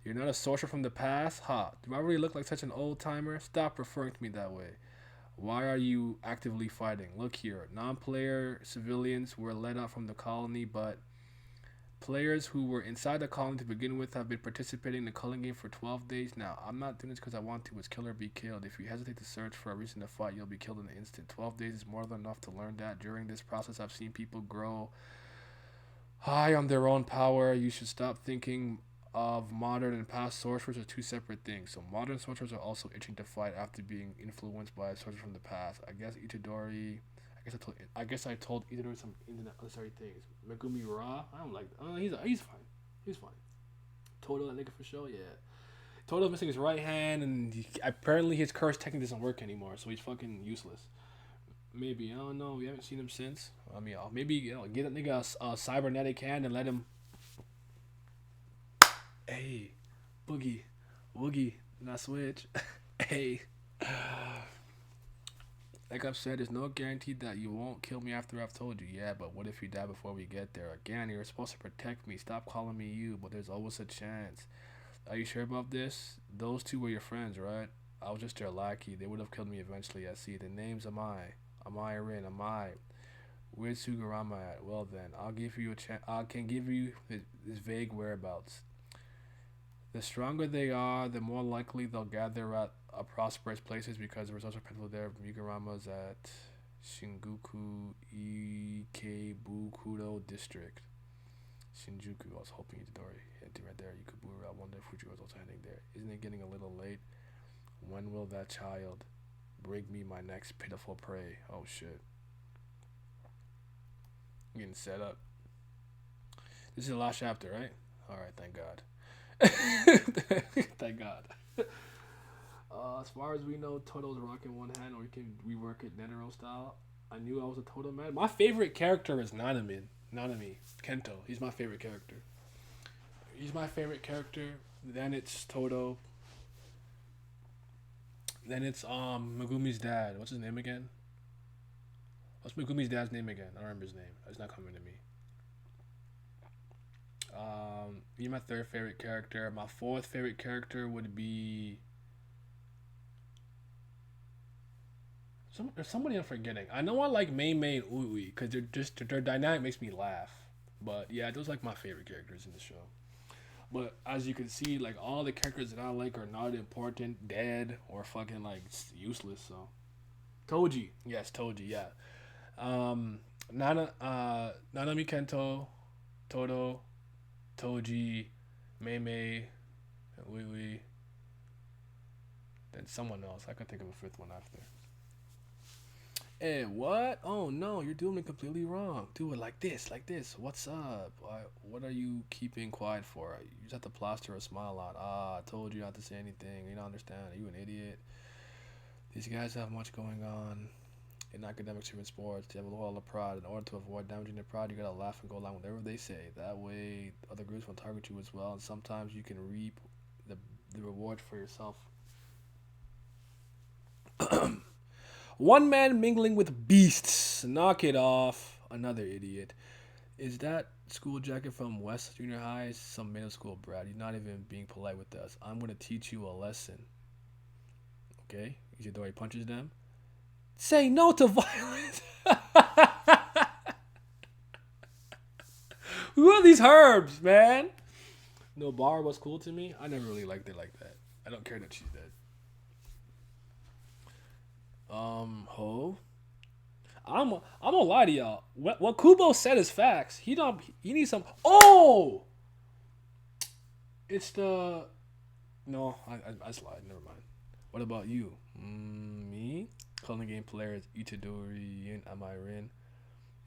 You're not a sorcerer from the past? Ha, do I really look like such an old-timer? Stop referring to me that way. Why are you actively fighting? Look here, non-player civilians were let out from the colony, but players who were inside the colony to begin with have been participating in the culling game for 12 days now. I'm not doing this because I want to. It's kill or be killed. If you hesitate to search for a reason to fight, you'll be killed in an instant. 12 days is more than enough to learn that. During this process, I've seen people grow high on their own power. You should stop thinking of modern and past sorcerers are two separate things. So modern sorcerers are also itching to fight after being influenced by sorcerers from the past. I guess I told Itadori some unnecessary things. Megumi Ra, I don't like. He's fine. He's fine. Toto, that nigga for sure. Yeah. Toto's missing his right hand, and apparently his curse technique doesn't work anymore, so he's fucking useless. Maybe, I don't know. We haven't seen him since. I mean, maybe get that nigga a cybernetic hand and let him. Hey, boogie, woogie, not switch. Hey. Like I've said, there's no guarantee that you won't kill me after I've told you. Yeah, but what if you die before we get there? Again, you're supposed to protect me. Stop calling me you, but there's always a chance. Are you sure about this? Those two were your friends, right? I was just their lackey. They would have killed me eventually, I see. The name's Amai. Amai Rin, Amai. Where's Sugurama at? Well then, I'll give you a chance. I can give you his vague whereabouts. The stronger they are, the more likely they'll gather at prosperous places because the results are plentiful there. Migurama's at Shinjuku Ikebukuro District. Shinjuku, I was hoping Itadori hinted right there. Yukabura, I wonder if Fuji was also heading there. Isn't it getting a little late? When will that child bring me my next pitiful prey? Oh shit. I'm getting set up. This is the last chapter, right? Alright, thank God. Thank God. As far as we know, Toto's rocking one hand, or you can rework it Netero style. I knew I was a Toto man. My favorite character is Nanami Kento. He's my favorite character. Then it's Toto. Then it's Megumi's dad. What's his name again? What's Megumi's dad's name again? I don't remember his name. It's not coming to me. He's my third favorite character. My fourth favorite character would be somebody I'm forgetting. I know I like Mei and Ui because their dynamic makes me laugh. But yeah, those are like my favorite characters in the show. But as you can see, like all the characters that I like are not important, dead, or fucking like useless. So Toji, yes, Toji, yeah. Nanami Kento, Todo, Toji, Mei Mei, Wee Wee, then someone else. I could think of a fifth one after. Hey, what? Oh no, you're doing it completely wrong. Do it like this, like this. What's up? What are you keeping quiet for? You just have to plaster a smile on. I told you not to say anything. You don't understand. Are you an idiot? These guys have much going on in academics or in sports. They have a lot of pride. In order to avoid damaging their pride, you gotta laugh and go along with whatever they say. That way, other groups will target you as well, and sometimes you can reap the the reward for yourself. One man mingling with beasts. Knock it off. Another idiot. Is that school jacket from West Junior High? Some middle school brat. You're not even being polite with us. I'm gonna teach you a lesson. Okay? Isidori punches them. Say no to violence. Who are these herbs, man? No, Bar was cool to me. I never really liked it like that. I don't care that she's dead. Ho. I'm gonna lie to y'all. What Kubo said is facts. He needs some. Oh, it's the. No, I lied. Never mind. What about you? Me? Calling game players Itadori and Amirin.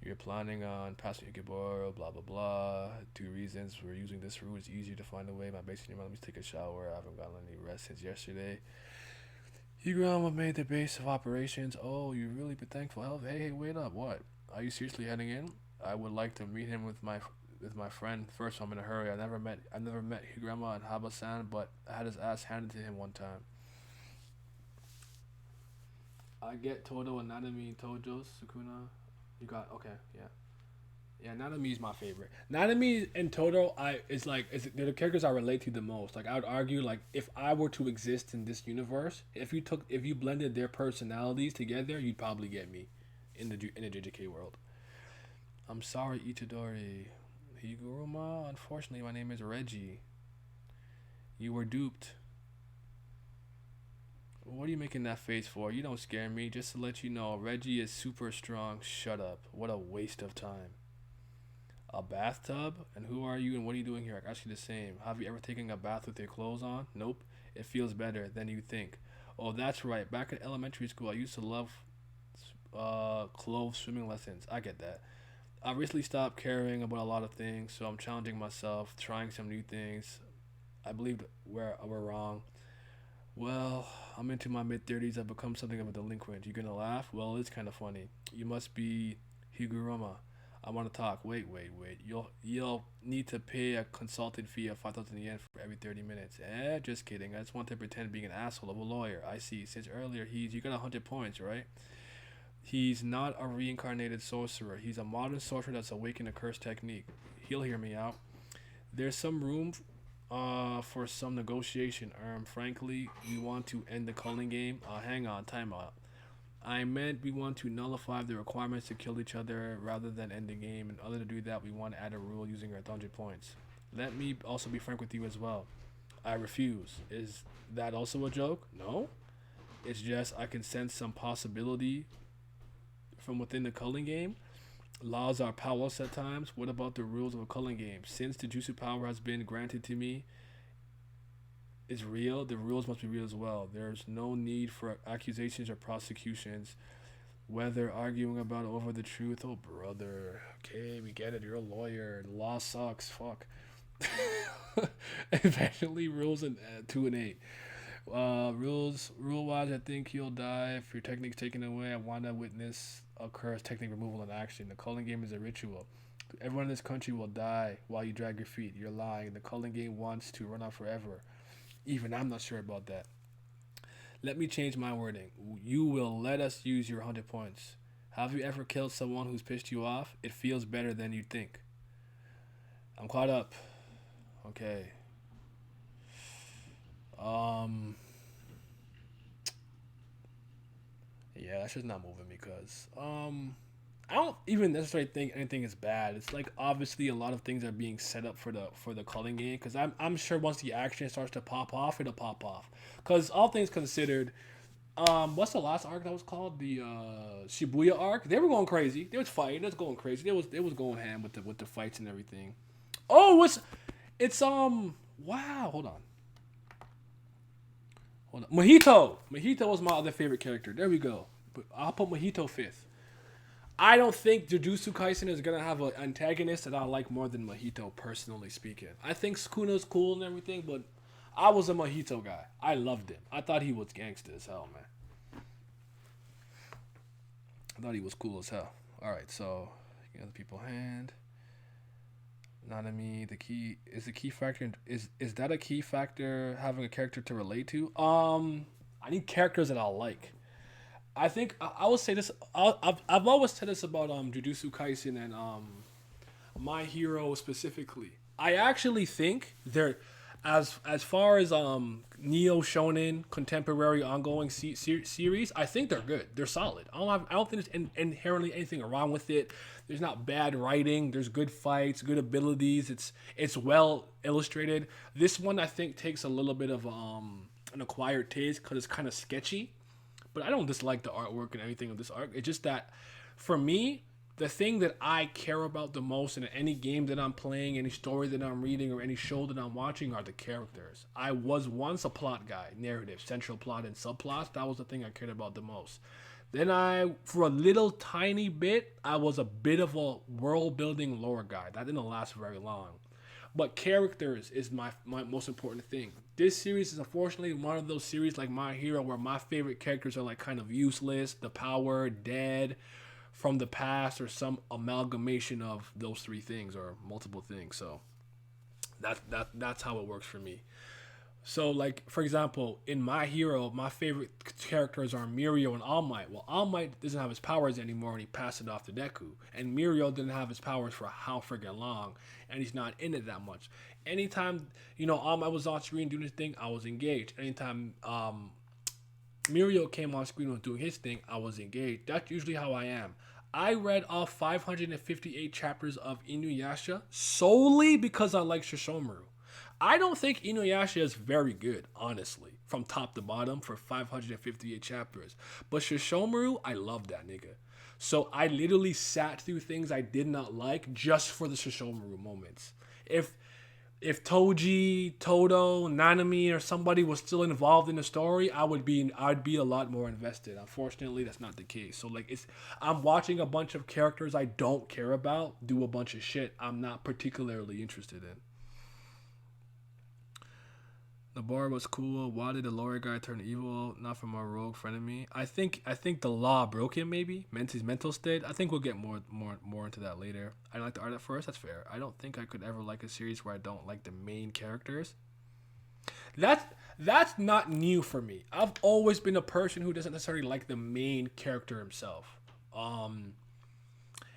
You're planning on passing Yukiboro, blah blah blah. 2 reasons we're using this route. It's easier to find a way. My base in your mind. Let me take a shower. I haven't gotten any rest since yesterday. Higurama made the base of operations. Oh, you really be thankful. Hell, hey, wait up. What? Are you seriously heading in? I would like to meet him with my friend first. So I'm in a hurry. I never met Higurama and Haba-san, but I had his ass handed to him one time. I get Todo and Nanami Tojo's Sukuna. You got okay, yeah. Yeah, Nanami's my favorite. Nanami and Todo, they're the characters I relate to the most. Like I would argue, like if I were to exist in this universe, if you blended their personalities together, you'd probably get me in the JJK world. I'm sorry, Itadori. Higuruma, unfortunately, my name is Reggie. You were duped. What are you making that face for? You don't scare me. Just to let you know, Reggie is super strong. Shut up. What a waste of time. A bathtub? And who are you and what are you doing here? I ask you the same. Have you ever taken a bath with your clothes on? Nope. It feels better than you think. Oh, that's right. Back in elementary school, I used to love clothes swimming lessons. I get that. I recently stopped caring about a lot of things, so I'm challenging myself, trying some new things. I believed we're wrong. Well, I'm into my mid 30s. I've become something of a delinquent. You gonna laugh? Well, it's kind of funny. You must be Higuruma. I want to talk. Wait. You'll need to pay a consultant fee of 5,000 yen for every 30 minutes. Just kidding. I just want to pretend being an asshole of a lawyer. I see. Since earlier, you got 100 points, right? He's not a reincarnated sorcerer. He's a modern sorcerer that's awakened a cursed technique. He'll hear me out. There's some room for some negotiation. Frankly, we want to end the culling game. Hang on, time out. I meant we want to nullify the requirements to kill each other rather than end the game. In order to do that, we want to add a rule using our 100 points. Let me also be frank with you as well. I refuse. Is that also a joke? No. It's just I can sense some possibility from within the culling game. Laws are powerless at times. What about the rules of a culling game? Since the jutsu power has been granted to me, is real, the rules must be real as well. There's no need for accusations or prosecutions, whether arguing about over the truth. Oh, brother. Okay, we get it. You're a lawyer. The law sucks. Fuck. Eventually, rules in 2 and 8. Rule wise, I think you'll die if your technique's taken away. I want to witness a curse technique removal in action. The culling game is a ritual. Everyone in this country will die while you drag your feet. You're lying. The culling game wants to run on forever. Even I'm not sure about that. Let me change my wording. You will let us use your 100 points. Have you ever killed someone who's pissed you off? It feels better than you think. I'm caught up. Okay. Yeah, that's just not moving me, cuz. I don't even necessarily think anything is bad. It's like obviously a lot of things are being set up for the culling game because I'm sure once the action starts to pop off, it'll pop off. Because all things considered, what's the last arc that was called? The Shibuya arc. They were going crazy. They was fighting. They was going crazy. They was going ham with the fights and everything. Oh, it's wow. Hold on. Mojito. Mojito was my other favorite character. There we go. But I'll put Mojito fifth. I don't think Jujutsu Kaisen is gonna have an antagonist that I like more than Mojito, personally speaking. I think Sukuna's cool and everything, but I was a Mojito guy. I loved him. I thought he was gangster as hell, man. I thought he was cool as hell. All right, so other people hand. Nanami, the key factor is that a key factor having a character to relate to? I need characters that I like. I think I will say this. I've always said this about Jujutsu Kaisen and My Hero specifically. I actually think they're as far as neo shonen contemporary ongoing series. I think they're good. They're solid. I don't think there's inherently anything wrong with it. There's not bad writing. There's good fights, good abilities. It's well illustrated. This one I think takes a little bit of an acquired taste because it's kind of sketchy. But I don't dislike the artwork and anything of this arc. It's just that, for me, the thing that I care about the most in any game that I'm playing, any story that I'm reading, or any show that I'm watching are the characters. I was once a plot guy, narrative, central plot, and subplots. That was the thing I cared about the most. Then for a little tiny bit, I was a bit of a world-building lore guy. That didn't last very long. But characters is my most important thing. This series is unfortunately one of those series like My Hero where my favorite characters are like kind of useless, the power, dead, from the past, or some amalgamation of those three things or multiple things. So that's how it works for me. So, like, for example, in My Hero, my favorite characters are Mirio and All Might. Well, All Might doesn't have his powers anymore, and he passed it off to Deku. And Mirio didn't have his powers for how friggin' long, and he's not in it that much. Anytime, All Might was on screen doing his thing, I was engaged. Anytime Mirio came on screen and was doing his thing, I was engaged. That's usually how I am. I read all 558 chapters of Inuyasha solely because I like Shishomaru. I don't think Inuyasha is very good, honestly, from top to bottom for 558 chapters. But Shishomaru, I love that nigga. So I literally sat through things I did not like just for the Shishomaru moments. If Toji, Todo, Nanami, or somebody was still involved in the story, I'd be a lot more invested. Unfortunately, that's not the case. So I'm watching a bunch of characters I don't care about do a bunch of shit I'm not particularly interested in. The bar was cool. Why did the lawyer guy turn evil? Not from our rogue frenemy. I think the law broke him. Maybe his mental state. I think we'll get more into that later. I like the art at first. That's fair. I don't think I could ever like a series where I don't like the main characters. That's not new for me. I've always been a person who doesn't necessarily like the main character himself.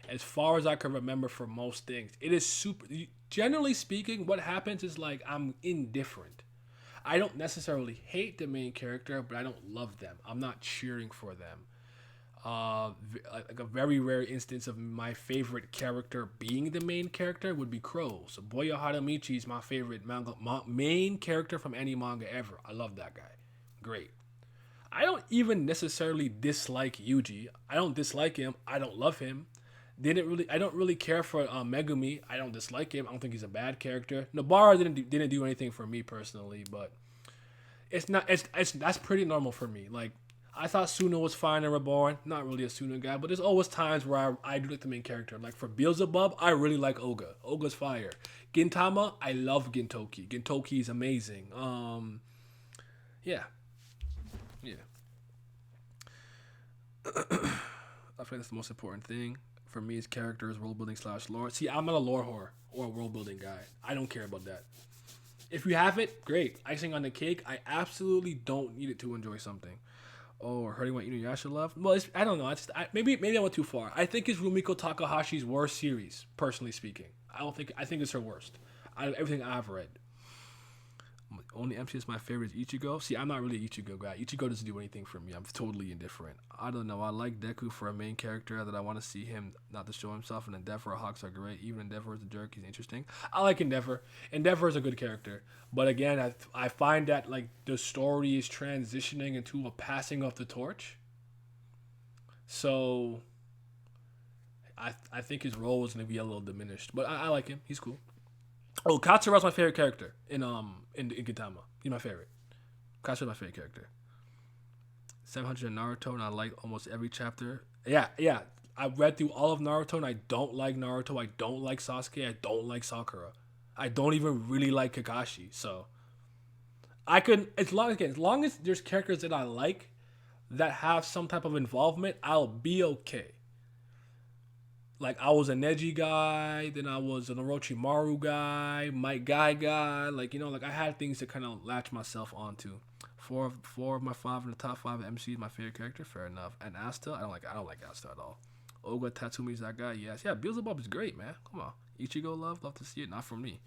As far as I can remember, for most things, it is super. Generally speaking, what happens is like I'm indifferent. I don't necessarily hate the main character, but I don't love them. I'm not cheering for them. Like a very rare instance of my favorite character being the main character would be Crow. So Boya Haramichi is my favorite main character from any manga ever. I love that guy. Great. I don't even necessarily dislike Yuji. I don't dislike him. I don't love him. I don't really care for Megumi. I don't dislike him. I don't think he's a bad character. Nobara didn't do anything for me personally, but that's pretty normal for me. Like, I thought Suna was fine in Reborn. Not really a Suna guy, but there's always times where I do like the main character. Like for Beelzebub, I really like Oga. Oga's fire. Gintama, I love Gintoki. Gintoki is amazing. Yeah. I think that's the most important thing. For me, is characters, world building / lore. See, I'm not a lore whore or a world building guy. I don't care about that. If you have it, great. Icing on the cake. I absolutely don't need it to enjoy something. Oh, hurting what Inuyasha love? Well, I don't know. Maybe I went too far. I think it's Rumiko Takahashi's worst series, personally speaking. I think it's her worst. Everything I've read. Only MC is my favorite is Ichigo. See, I'm not really an Ichigo guy. Ichigo doesn't do anything for me. I'm totally indifferent. I don't know. I like Deku for a main character that I want to see him not to show himself. And Endeavor or Hawks are great. Even Endeavor is a jerk. He's interesting. I like Endeavor. Endeavor is a good character. But again, I find that like the story is transitioning into a passing of the torch. So I think his role is going to be a little diminished. But I like him. He's cool. Oh, Katsura's my favorite character in Gintama. He's my favorite. Katsura's my favorite character. 700 in Naruto, and I like almost every chapter. Yeah. I read through all of Naruto, and I don't like Naruto. I don't like Sasuke. I don't like Sakura. I don't even really like Kakashi. So I could, as long as there's characters that I like that have some type of involvement, I'll be okay. Like, I was a Neji guy, then I was an Orochimaru guy, Might guy. Like, like I had things to kind of latch myself onto. Four of my five in the top five MCs, my favorite character, fair enough. And Asta, I don't like Asta at all. Oga Tatsumi's that guy, yes. Yeah, Beelzebub is great, man. Come on. Ichigo love to see it, not from me.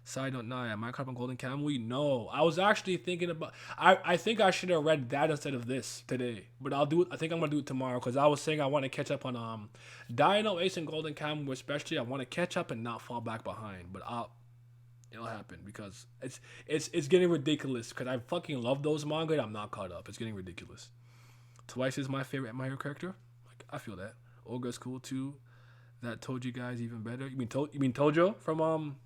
Side note, nah, Minecraft on Golden Kamuy? No. I was actually thinking about... I think I should have read that instead of this today. But I'll do it. I think I'm going to do it tomorrow. Because I was saying I want to catch up on Dino Ace and Golden Kamuy especially. I want to catch up and not fall back behind. But it'll happen. Because it's getting ridiculous. Because I fucking love those manga and I'm not caught up. It's getting ridiculous. Twice is my favorite My Hero character. Like, I feel that. Olga's cool too. That Toji guy's even better. You mean Tojo from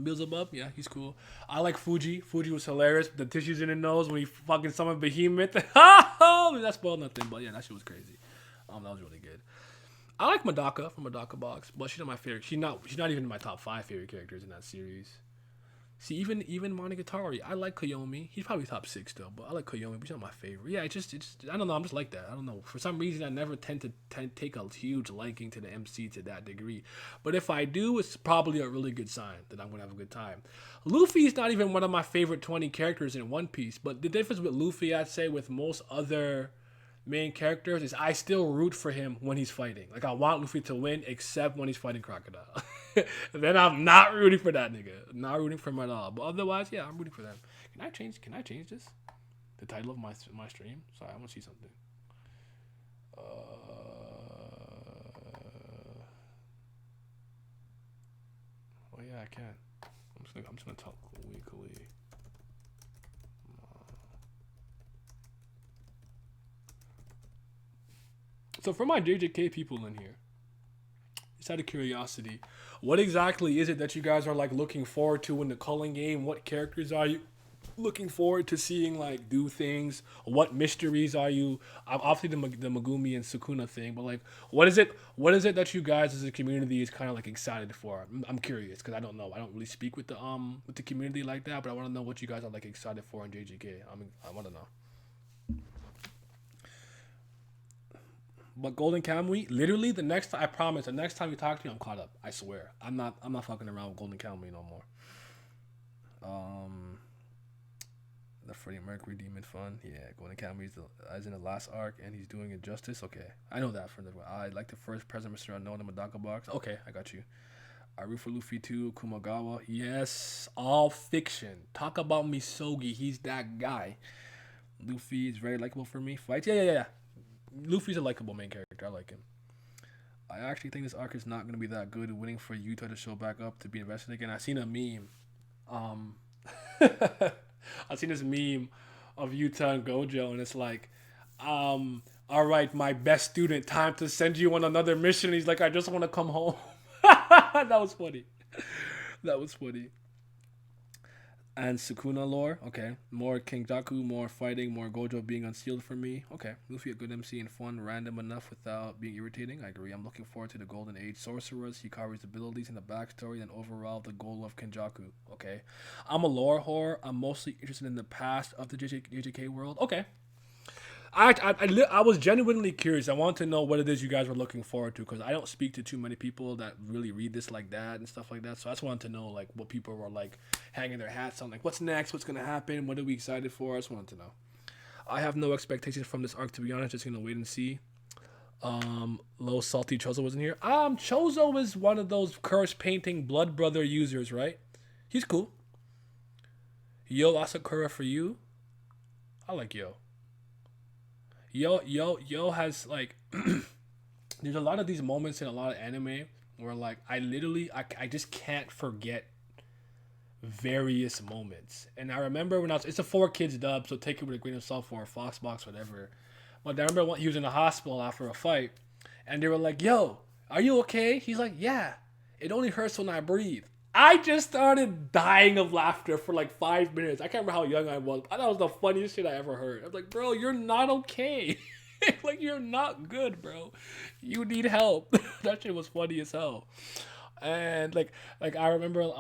Beelzebub? Yeah, he's cool. I like Fuji. Fuji was hilarious. The tissues in the nose when he fucking summoned Behemoth. That spoiled nothing, but yeah, that shit was crazy. That was really good. I like Madaka from Madaka Box, but she's not my favorite. She's not even in my top 5 favorite characters in that series. See, even Monogatari, I like Koyomi. He's probably top 6 though, but I like Koyomi, but she's not my favorite. Yeah, it's just I don't know. I'm just like that. I don't know. For some reason, I never tend to take a huge liking to the MC to that degree. But if I do, it's probably a really good sign that I'm gonna have a good time. Luffy's not even one of my favorite 20 characters in One Piece, but the difference with Luffy, I'd say, with most other main characters is I still root for him when he's fighting. Like, I want Luffy to win except when he's fighting Crocodile. Then I'm not rooting for that nigga. Not rooting for him at all. But otherwise, yeah, I'm rooting for them. Can I change this? The title of my stream? Sorry, I want to see something. Oh yeah, I can. I'm just gonna talk weekly. So for my JJK people in here, just out of curiosity, what exactly is it that you guys are like looking forward to in the culling game? What characters are you looking forward to seeing like do things? What mysteries are you? Obviously the Megumi and Sukuna thing, but like what is it that you guys as a community is kind of like excited for? I'm curious because I don't know. I don't really speak with the community like that, but I want to know what you guys are like excited for in JJK. I want to know. But Golden Kamuy, literally I promise, the next time you talk to me, I'm caught up. I swear. I'm not fucking around with Golden Kamuy no more. The Freddie Mercury Demon Fun. Yeah, Golden Kamuy is in the last arc and he's doing it justice. Okay. I know that from I like the first President Mr. Unknown in the Madaka box. Okay, I got you. I root for Luffy too, Kumagawa. Yes, all fiction. Talk about Misogi. He's that guy. Luffy is very likable for me. Fights. Yeah. Luffy's a likable main character. I like him. I actually think this arc is not going to be that good. Waiting for Yuta to show back up to be invested again. I've seen a meme. I've seen this meme of Yuta and Gojo, and it's like, all right, my best student, time to send you on another mission. He's like, I just want to come home. That was funny. And Sukuna lore, okay. More King Jaku, more fighting, more Gojo being unsealed for me. Okay. Luffy a good MC and fun, random enough without being irritating. I agree. I'm looking forward to the Golden Age sorcerers, Hikari's abilities and the backstory, and overall the goal of Kenjaku. Okay. I'm a lore whore. I'm mostly interested in the past of the JJK world. Okay. I was genuinely curious. I want to know what it is you guys were looking forward to because I don't speak to too many people that really read this like that and stuff like that. So I just wanted to know like what people were like hanging their hats on. Like what's next? What's gonna happen? What are we excited for? I just wanted to know. I have no expectations from this arc to be honest. Just gonna wait and see. Low salty Chozo wasn't here. Chozo is one of those curse painting blood brother users, right? He's cool. Yo Asakura for you. I like Yo. Yo has like there's a lot of these moments in a lot of anime where like I just can't forget various moments. And I remember when it's a 4 Kids dub, so take it with a grain of salt for a Foxbox, whatever. But I remember when he was in the hospital after a fight, and they were like, "Yo, are you okay?" He's like, "Yeah, it only hurts when I breathe." I just started dying of laughter for like 5 minutes. I can't remember how young I was. I thought it was the funniest shit I ever heard. I was like, "Bro, you're not okay. Like you're not good, bro. You need help." That shit was funny as hell. And like I remember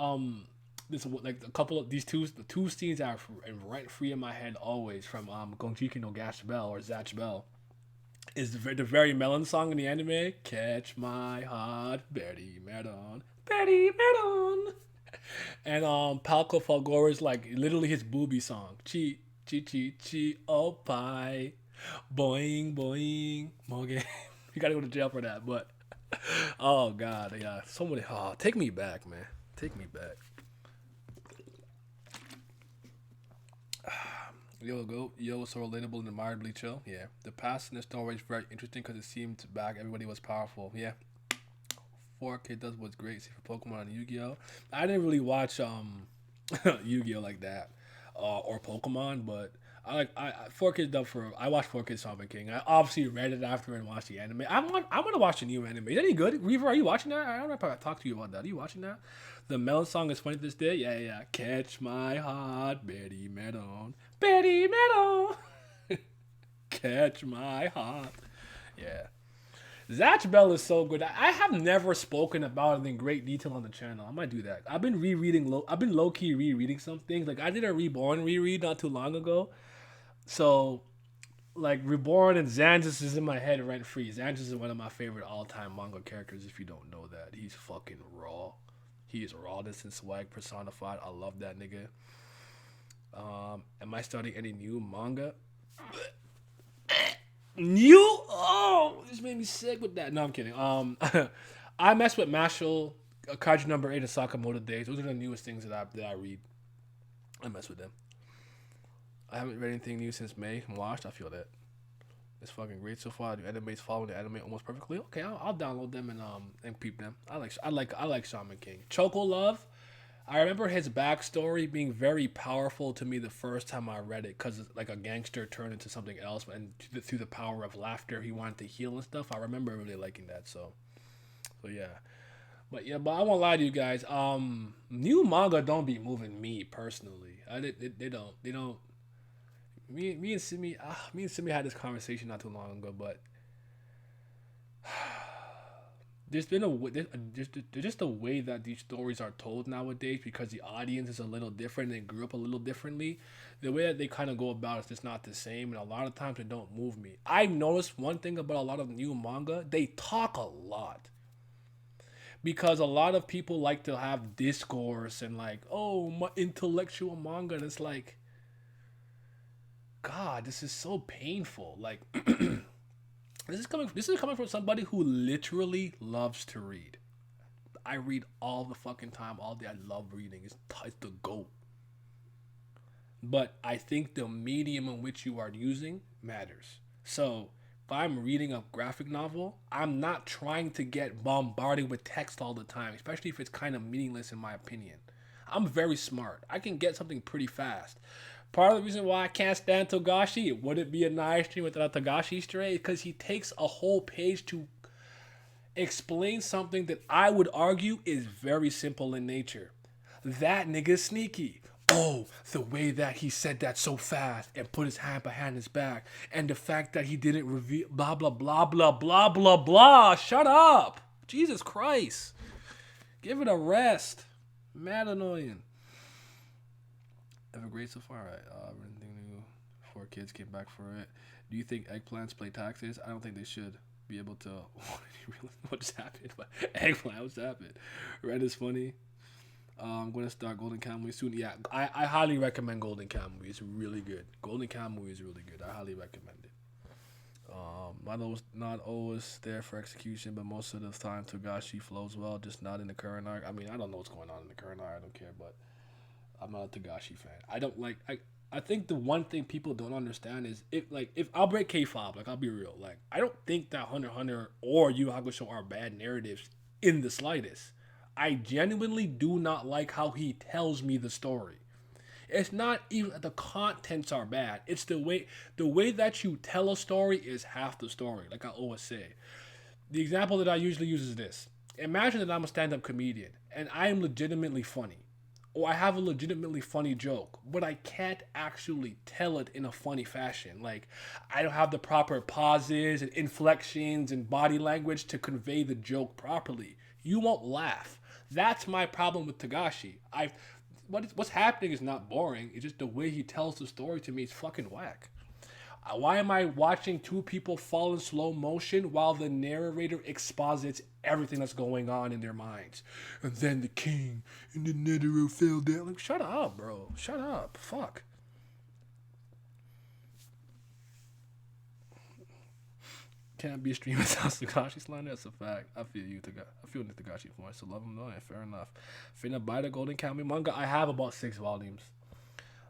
this like a couple of these the two scenes are rent free in my head always from Gonjiki no Gash Bell or Zatch Bell is the very melon song in the anime. Catch my heart, Betty Madon, Betty Madon, and Palco Falgora's like literally his booby song. Chi chi chi chi oh pie, boing boing moge. You gotta go to jail for that, but oh god, yeah, so many. Oh, take me back, man. Take me back. Yo, so relatable and admirably chill. Yeah, the past in the story is very interesting because it seemed back everybody was powerful. Yeah, 4K does what's great. See for Pokemon and Yu-Gi-Oh. I didn't really watch Yu-Gi-Oh like that, or Pokemon, but I 4K dub for I watched 4K Shaman King. I obviously read it after and watched the anime. I'm gonna watch the new anime. Is that any good? Reaver, are you watching that? I don't know if I talked to you about that. Are you watching that? The Melon song is funny to this day. Yeah, yeah. Catch my heart, Betty Melon. Betty Melon. Catch my heart. Yeah. Zatch Bell is so good. I have never spoken about it in great detail on the channel. I might do that. I've been I've been low key rereading some things. Like I did a Reborn reread not too long ago. So like Reborn and Xanzus is in my head rent free. Xanzus is one of my favorite all time manga characters. If you don't know that, he's fucking raw. He is rawness and swag personified. I love that nigga. Am I starting any new manga? New? Oh, this made me sick with that. No, I'm kidding. I mess with Mashal, Kaiju number 8, and Sakamoto Days. Those are the newest things that I read. I mess with them. I haven't read anything new since May. I'm washed. I feel that. It's fucking great so far. The anime's following the anime almost perfectly. Okay, I'll download them and peep them. I like Shaman King. Choco Love. I remember his backstory being very powerful to me the first time I read it because like a gangster turned into something else, and through the power of laughter, he wanted to heal and stuff. I remember really liking that. So yeah. But I won't lie to you guys. New manga don't be moving me personally. They don't. Me and Simi had this conversation not too long ago, but there's been there's just a way that these stories are told nowadays because the audience is a little different and grew up a little differently. The way that they kind of go about it is just not the same, and a lot of times it don't move me. I've noticed one thing about a lot of new manga: they talk a lot because a lot of people like to have discourse and like, oh, my intellectual manga, and it's like, God, this is so painful. Like, This is coming from somebody who literally loves to read. I read all the fucking time, all day. I love reading. It's the goat. But I think the medium in which you are using matters. So if I'm reading a graphic novel, I'm not trying to get bombarded with text all the time, especially if it's kind of meaningless in my opinion. I'm very smart. I can get something pretty fast. Part of the reason why I can't stand Togashi, would it be a nice stream without a Togashi stray? Because he takes a whole page to explain something that I would argue is very simple in nature. That nigga's sneaky. Oh, the way that he said that so fast and put his hand behind his back, and the fact that he didn't reveal blah blah blah blah blah blah blah. Shut up. Jesus Christ. Give it a rest. Mad annoying. Have a great so far. Right. Anything new? 4 Kids came back for it. Do you think eggplants play taxes? I don't think they should be able to. What just happened? Eggplant, what's happened? Red is funny. I'm going to start Golden Kamuy soon. Yeah, I highly recommend Golden Kamuy. It's really good. Golden Kamuy is really good. I highly recommend it. Not always there for execution, but most of the time Togashi flows well, just not in the current arc. I mean, I don't know what's going on in the current arc. I don't care, but I'm not a Tagashi fan. I don't like. I think the one thing people don't understand is if I'll break K-Fob, like I'll be real, like I don't think that Hunter x Hunter or Yu Yu Hakusho are bad narratives in the slightest. I genuinely do not like how he tells me the story. It's not even that the contents are bad. It's the way that you tell a story is half the story. Like I always say, the example that I usually use is this: imagine that I'm a stand-up comedian and I am legitimately funny, or I have a legitimately funny joke, but I can't actually tell it in a funny fashion. Like I don't have the proper pauses and inflections and body language to convey the joke properly. You won't laugh. That's my problem with Tagashi. What's happening is not boring. It's just the way he tells the story to me is fucking whack. Why am I watching two people fall in slow motion while the narrator exposits everything that's going on in their minds? And then the king and the Netero fell down. Like, shut up, bro. Shut up. Fuck. Can't be a stream without Tagashi slander. That's a fact. I feel you, Tagashi. I feel the Tagashi point. So love him though. Yeah, fair enough. Finna buy the Golden Kamuy manga. I have about 6 volumes.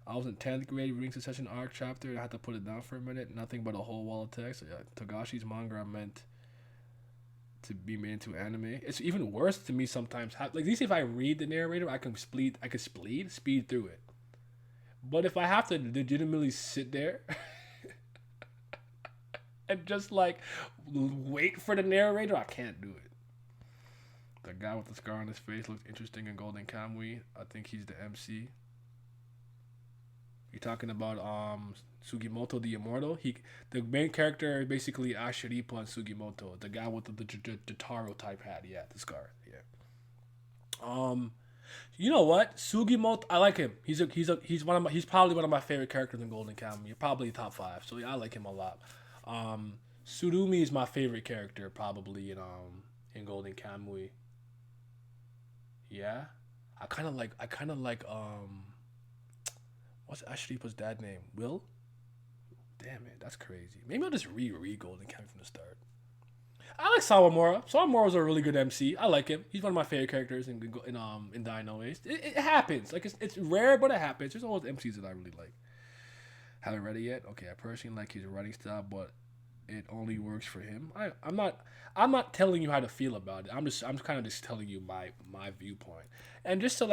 I was in 10th grade reading Succession arc chapter and I had to put it down for a minute. Nothing but a whole wall of text. So yeah, Tagashi's manga are meant to be made into anime. It's even worse to me sometimes. Like at least if I read the narrator, I can speed through it. But if I have to legitimately sit there and just like wait for the narrator, I can't do it. The guy with the scar on his face looks interesting in Golden Kamuy. I think he's the MC. You're talking about Sugimoto the Immortal. The main character is basically Ashiripa and Sugimoto, the guy with the Jotaro type hat. Yeah, the scar. Yeah. You know what? Sugimoto, I like him. He's probably one of my favorite characters in Golden Kamuy. Probably top 5. So yeah, I like him a lot. Tsurumi is my favorite character probably in Golden Kamuy. Yeah, I kind of like what's Ashiripa's dad name? Will? Damn it, that's crazy. Maybe I'll just reread Golden Kamuy from the start. I like Sawamura. Sawamura's a really good MC. I like him. He's one of my favorite characters in Dino Ace. It happens. Like it's rare, but it happens. There's always MCs that I really like. Haven't read it yet. Okay, I personally like his writing style, but it only works for him. I'm not telling you how to feel about it. I'm kind of just telling you my viewpoint. And just so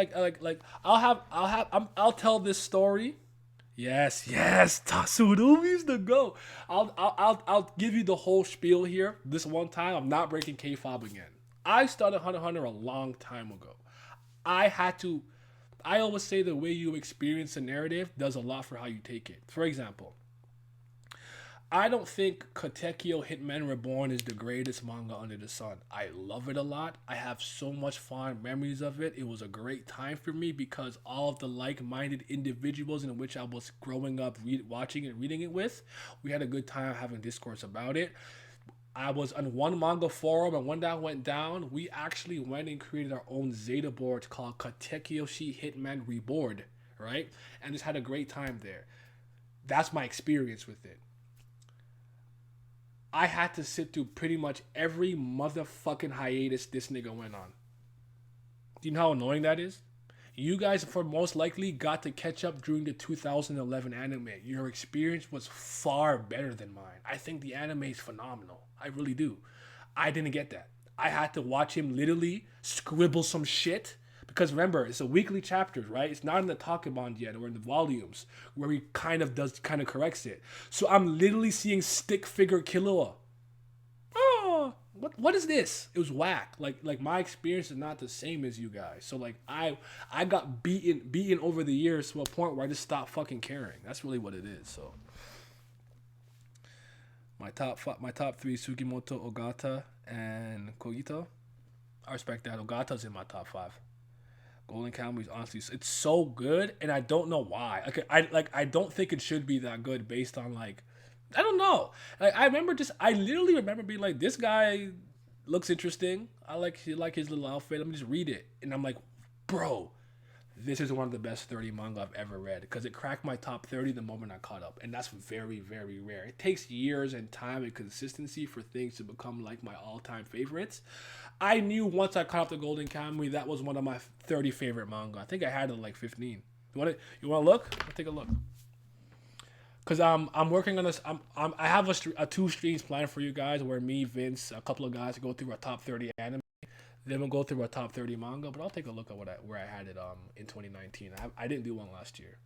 I'll tell this story. Yes, Tsurumi's the go. I'll give you the whole spiel here. This one time, I'm not breaking K-Fob again. I started Hunter x Hunter a long time ago. I always say the way you experience a narrative does a lot for how you take it. For example, I don't think Katekyo Hitman Reborn is the greatest manga under the sun. I love it a lot. I have so much fond memories of it. It was a great time for me because all of the like-minded individuals in which I was growing up watching and reading it with, we had a good time having discourse about it. I was on one manga forum, and when that went down, we actually went and created our own Zeta board called Katekyoshi Hitman Reborn, right? And just had a great time there. That's my experience with it. I had to sit through pretty much every motherfucking hiatus this nigga went on. Do you know how annoying that is? You guys, for most likely, got to catch up during the 2011 anime. Your experience was far better than mine. I think the anime is phenomenal. I really do. I didn't get that. I had to watch him literally scribble some shit. Because remember, it's a weekly chapters, right? It's not in the Takebon yet or in the volumes where he kind of corrects it. So I'm literally seeing stick figure Killua. Oh, what is this? It was whack. Like my experience is not the same as you guys. So like I got beaten over the years to a point where I just stopped fucking caring. That's really what it is. So my top 3: Sugimoto, Ogata, and Kogito. I respect that. Ogata's in my top 5. Golden Kamuy is honestly, it's so good, and I don't know why. I don't think it should be that good based on I don't know. I literally remember being like, this guy looks interesting. I like his little outfit. Let me just read it, and I'm like, bro, this is one of the best 30 manga I've ever read because it cracked my top 30 the moment I caught up, and that's very, very rare. It takes years and time and consistency for things to become like my all-time favorites. I knew once I caught up to Golden Kamuy, that was one of my 30 favorite manga. I think I had it 15. You want to look? Let's take a look. Cause I'm working on this. I have a two streams planned for you guys where me, Vince, a couple of guys go through our top 30 anime. Then we'll go through our top 30 manga. But I'll take a look at where I had it in 2019. I didn't do one last year.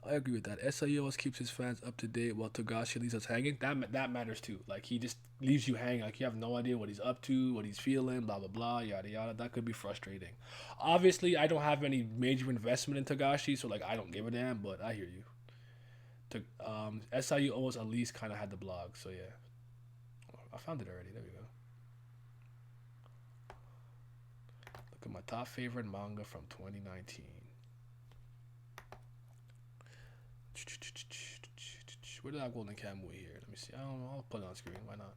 I agree with that. SIO always keeps his fans up to date while Togashi leaves us hanging. That matters too. Like he just leaves you hanging. Like you have no idea what he's up to, what he's feeling, blah blah blah, yada yada. That could be frustrating. Obviously, I don't have any major investment in Togashi, so like I don't give a damn. But I hear you. SIU always at least kind of had the blog, so yeah. I found it already. There we go. Look at my top favorite manga from 2019. Where did I Golden Kamuy here? Let me see. I don't know. I'll put it on screen. Why not?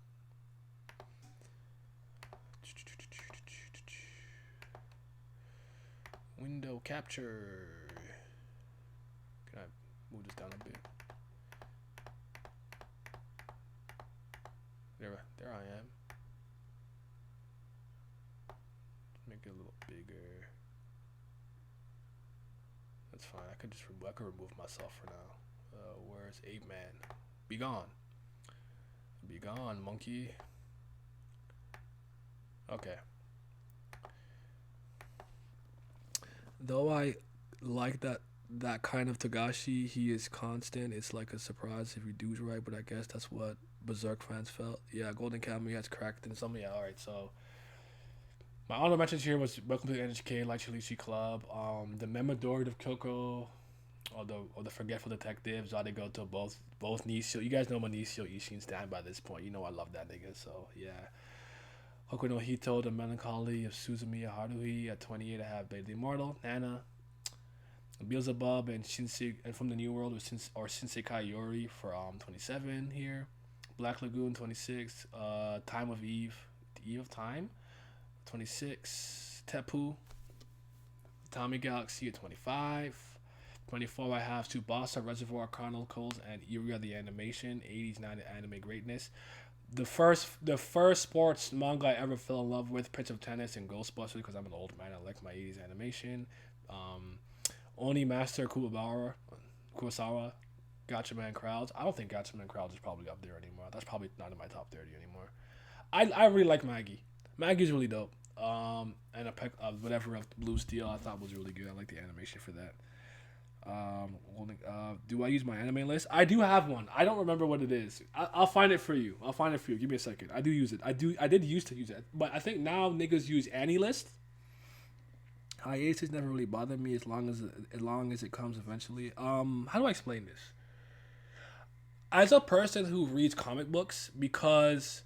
Window capture. Can I move this down a bit? There I am. Make it a little bigger. That's fine. I could remove myself for now. Where's Ape Man? Be gone. Be gone, monkey. Okay. Though I like that kind of Togashi, he is constant. It's like a surprise if you do right, but I guess that's what Berserk fans felt. Yeah, Golden Kamuy has cracked in some. Yeah, alright, so my honorable mentions here was Welcome to the NHK, Light Shilishi Club, the Memodorid of Kyoko, or the Forgetful Detective, Zadigoto, both Nishio. You guys know my Nishio Ishin stand by this point. You know I love that nigga, so yeah. Hoku no Hito, The Melancholy of Suzumiya Haruhi. At 28, I have Blade the Immortal, Nana, Beelzebub, and Shinsei, and from the New World or Shinsekai Yori for 27 here. Black Lagoon 26, Time of Eve, the Eve of Time 26, Tepu, Tommy Galaxy at 25. 24, I have Tsubasa, Reservoir Chronicles, and Iria the Animation, 80s anime greatness. The first sports manga I ever fell in love with, Prince of Tennis and Ghostbusters, because I'm an old man. I like my 80s animation. Oni Master Kurosawa, Gatchaman Crowds. I don't think Gatchaman Crowds is probably up there anymore. That's probably not in my top 30 anymore. I really like Maggie. Maggie's really dope. And a peck of whatever of Blue Steel I thought was really good. I like the animation for that. Do I use my anime list? I do have one. I don't remember what it is. I'll find it for you. Give me a second. I do use it. I did used to use it, but I think now niggas use AniList. Hiatus never really bothered me as long as it comes eventually. How do I explain this? As a person who reads comic books, because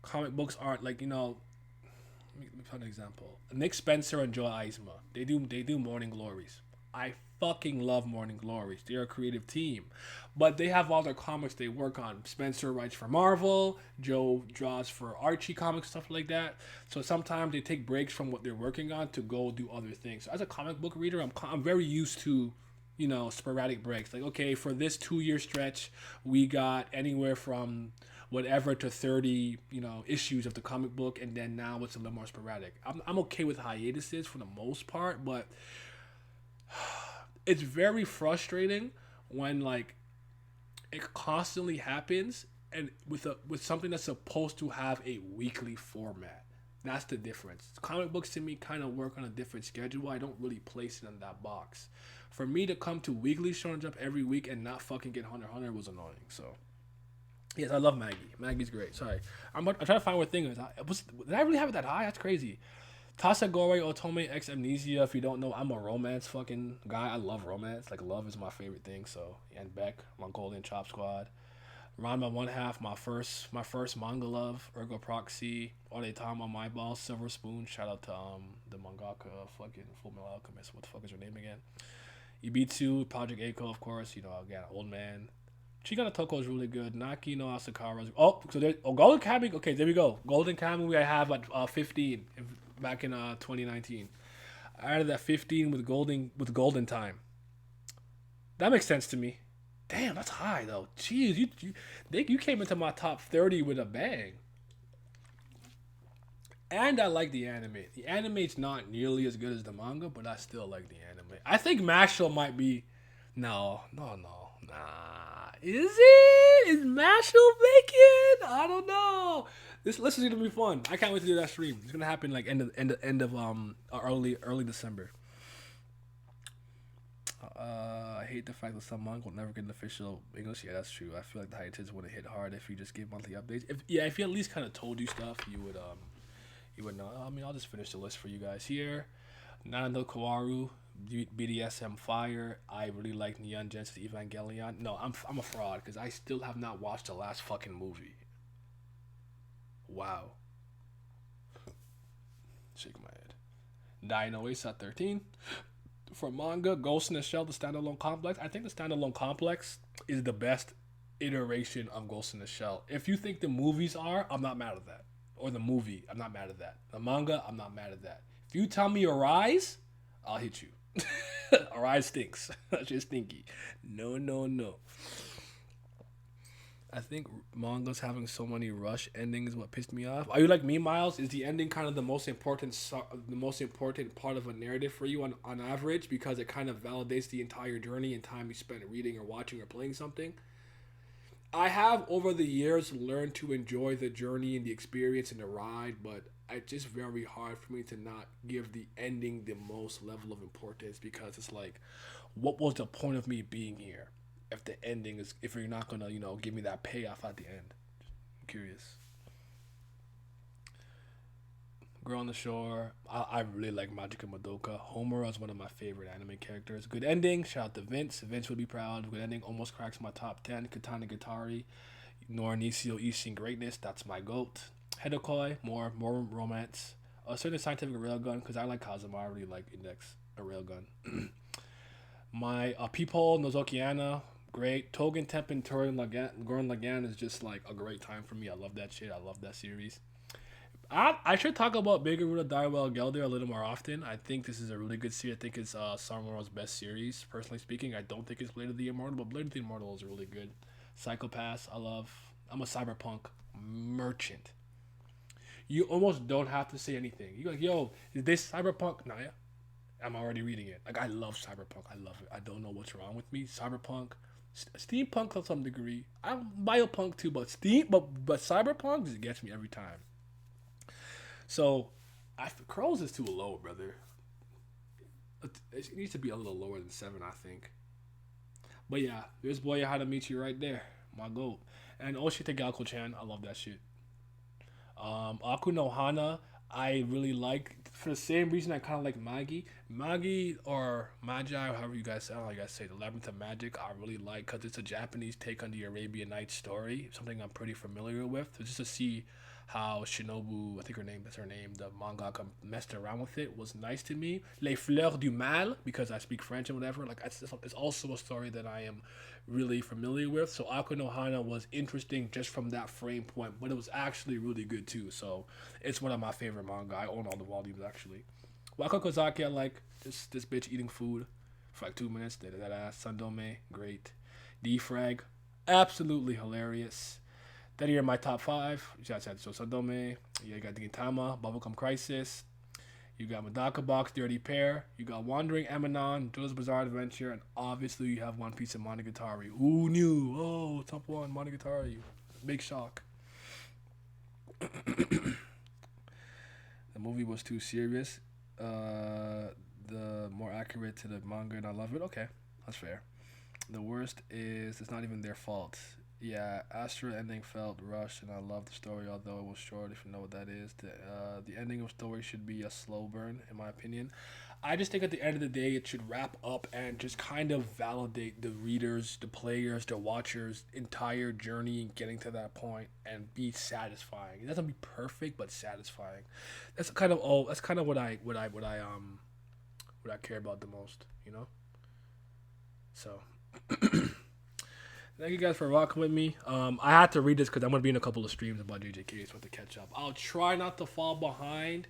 comic books aren't like, let me put an example. Nick Spencer and Joe Eisma, they do Morning Glories. I fucking love Morning Glories. They're a creative team. But they have all their comics they work on. Spencer writes for Marvel. Joe draws for Archie comics, stuff like that. So sometimes they take breaks from what they're working on to go do other things. So as a comic book reader, I'm very used to, sporadic breaks. Like, okay, for this 2-year stretch, we got anywhere from whatever to 30, issues of the comic book. And then now it's a little more sporadic. I'm okay with hiatuses for the most part, but it's very frustrating when like it constantly happens and with something that's supposed to have a weekly format. That's the difference. Comic books to me kind of work on a different schedule. I don't really place it in that box. For me to come to weekly Shonen Jump every week and not fucking get Hunter x Hunter was annoying. So yes, I love Maggie. Maggie's great. Sorry, I'm trying to find what thing is. Did I really have it that high? That's crazy. Tasagore Otome X Amnesia. If you don't know, I'm a romance fucking guy. I love romance. Like, love is my favorite thing. So, and Beck, Mongolian Chop Squad. Ranma One Half, my first manga love. Ergo Proxy. Onetama My Ball. Silver Spoon. Shout out to the mangaka fucking Full Metal Alchemist. What the fuck is her name again? Ibitsu, Project Eiko, of course. Again, Old Man. Chigana Toko is really good. Naki no Asakara. Golden Kamuy. Okay, there we go. Golden Kamuy I have at 15. Back in 2019, I added that 15 with golden time. That makes sense to me. Damn, that's high though. Jeez, you came into my top 30 with a bang. And I like the anime. The anime's not nearly as good as the manga, but I still like the anime. I think Mashal might be. No, no, no, nah. Is it? Is Mashal making? I don't know. This is gonna be fun. I can't wait to do that stream. It's gonna happen like end of early December. I hate the fact that some manga will never get an official English. Yeah, that's true. I feel like the hiatus wouldn't hit hard if you just gave monthly updates. If he at least kind of told you stuff, you would know. I mean, I'll just finish the list for you guys here. Nando Kawaru, BDSM Fire. I really like Neon Genesis Evangelion. No, I'm a fraud because I still have not watched the last fucking movie. Wow. Shake my head. Dino Ace at 13. For manga, Ghost in the Shell, the standalone complex. I think the standalone complex is the best iteration of Ghost in the Shell. If you think the movies are, I'm not mad at that. Or the movie, I'm not mad at that. The manga, I'm not mad at that. If you tell me Arise, I'll hit you. Arise stinks. That's just stinky. No, no, no. I think manga's having so many rush endings is what pissed me off. Are you like me, Miles? Is the ending kind of the most important part of a narrative for you on average because it kind of validates the entire journey and time you spent reading or watching or playing something? I have over the years learned to enjoy the journey and the experience and the ride, but it's just very hard for me to not give the ending the most level of importance because it's like, what was the point of me being here? If you're not gonna, give me that payoff at the end. I'm curious. Girl on the Shore. I really like Magica Madoka. Homura is one of my favorite anime characters. Good ending. Shout out to Vince. Vince would be proud. Good ending. Almost cracks my top 10. Katana Gatari. Noranisio Ishin Greatness. That's my GOAT. Hedokoi. More romance. A certain scientific railgun because I like Kazuma. I really like Index. A railgun. My Peephole. Nozokiana. Great. Togen Tempen Gurren Lagann is just like a great time for me. I love that shit. I love that series. I should talk about Big Garuda Daiwell Gelder a little more often. I think this is a really good series. I think it's Samura's best series, personally speaking. I don't think it's Blade of the Immortal, but Blade of the Immortal is really good. Psychopaths, I'm a cyberpunk merchant. You almost don't have to say anything. You're like, yo, is this cyberpunk? Nah, yeah. I'm already reading it. Like, I love cyberpunk. I love it. I don't know what's wrong with me. Cyberpunk, steampunk to some degree. I'm biopunk too, but cyberpunk just gets me every time. So, Crows is too low, brother. It needs to be a little lower than 7, I think. But yeah, there's Boya How to Meet You right there. My goat. And Oshite Gaku-chan, I love that shit. Aku no Hana, I really like, for the same reason I kind of like Magi or Magi, or however you guys say, the Labyrinth of Magic, I really like because it's a Japanese take on the Arabian Nights story, something I'm pretty familiar with. So just to see how Shinobu, I think that's her name, the mangaka messed around with it was nice to me. Les Fleurs du Mal, because I speak French and whatever, like it's also a story that I am really familiar with. So Aku no Hana was interesting just from that frame point, but it was actually really good too. So it's one of my favorite manga. I own all the volumes actually. Waka Kozaki, I like this bitch eating food for like 2 minutes. That ass. Sandome, great. Defrag, absolutely hilarious. That are my top 5. So Sandome, you got Gintama, Bubblegum Crisis, you got Madaka Box, Dirty Pair, you got Wandering Emanon, JoJo's Bizarre Adventure, and obviously you have One Piece of Monogatari. Who knew? Oh, top 1, Monogatari. Big shock. The movie was too serious. The more accurate to the manga, and I love it. Okay, that's fair. The worst is it's not even their fault. Yeah, Astra ending felt rushed, and I love the story, although it was short. If you know what that is, the ending of story should be a slow burn, in my opinion. I just think at the end of the day, it should wrap up and just kind of validate the readers, the players, the watchers' entire journey in getting to that point and be satisfying. It doesn't be perfect, but satisfying. That's kind of what I care about the most, you know. So. Thank you guys for rocking with me. I had to read this because I'm going to be in a couple of streams about JJK, so I have to catch up. I'll try not to fall behind.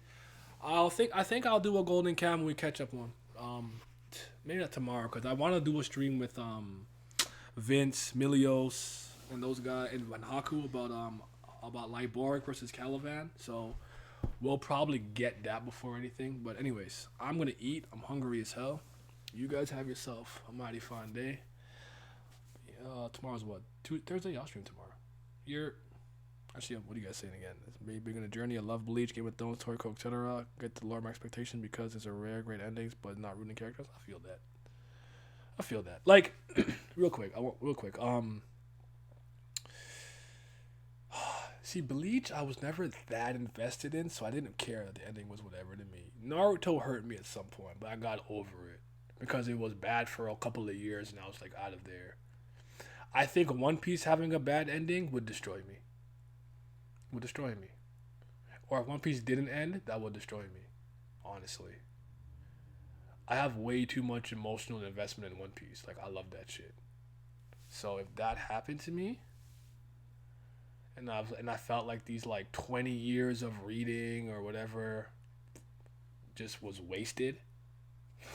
I think I'll do a Golden Cam when we catch up on. Maybe not tomorrow because I want to do a stream with Vince, Milios, and those guys, and Van Haku about Lightboric versus Caliban. So We'll probably get that before anything. But anyways, I'm gonna eat. I'm hungry as hell. You guys have yourself a mighty fine day. Tomorrow's what? Thursday. I'll stream tomorrow. You're actually. What are you guys saying again? It's me being on a journey. I love Bleach, Game of Thrones, Toy Coke, etc. Get to lower my expectation because it's a rare, great endings, but not rooting characters. I feel that. I feel that. Like, real quick. Real quick. See, Bleach, I was never that invested in, so I didn't care that the ending was whatever to me. Naruto hurt me at some point, but I got over it because it was bad for a couple of years, and I was like out of there. I think One Piece having a bad ending would destroy me. Would destroy me. Or if One Piece didn't end, that would destroy me. Honestly, I have way too much emotional investment in One Piece. Like I love that shit. So if that happened to me, and I felt like these like 20 years of reading or whatever just was wasted,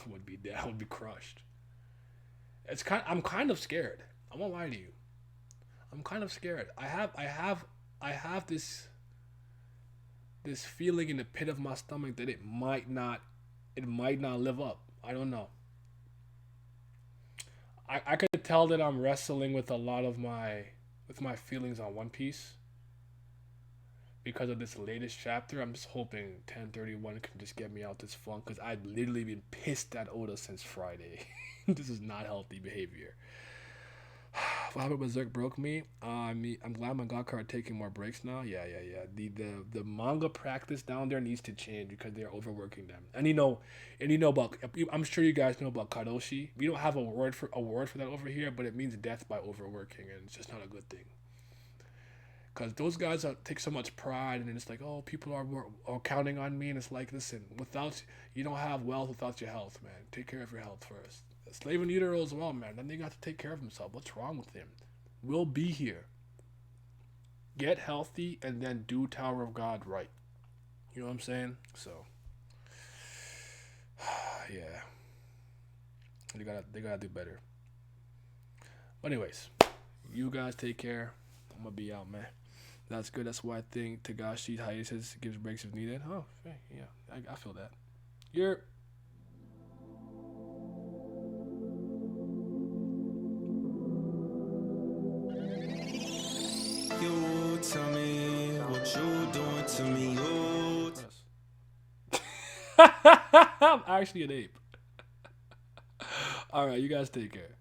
would be that would be crushed. I'm kind of scared. I won't lie to you. I'm kind of scared. I have this feeling in the pit of my stomach that it might not live up. I don't know. I could tell that I'm wrestling with a lot of my feelings on One Piece because of this latest chapter. I'm just hoping 1031 can just get me out this funk because I've literally been pissed at Oda since Friday. This is not healthy behavior. What happened with Berserk broke me. I'm glad my God card taking more breaks now. Yeah. The manga practice down there needs to change because they're overworking them. And about. I'm sure you guys know about Kadoshi. We don't have a word for that over here, but it means death by overworking, and it's just not a good thing. Because those guys take so much pride, and it's like, oh, people are counting on me, and it's like, listen, without you don't have wealth without your health, man. Take care of your health first. Slave and Utero as well, man. Then they got to take care of himself. What's wrong with him? We'll be here. Get healthy and then do Tower of God right. You know what I'm saying? So, yeah, they gotta do better. But anyways, you guys take care. I'm gonna be out, man. That's good. That's why I think Tagashi hiatus gives breaks if needed. Oh, yeah, I feel that. You're. You tell me what you doing to me. You I'm actually an ape. All right, you guys take care.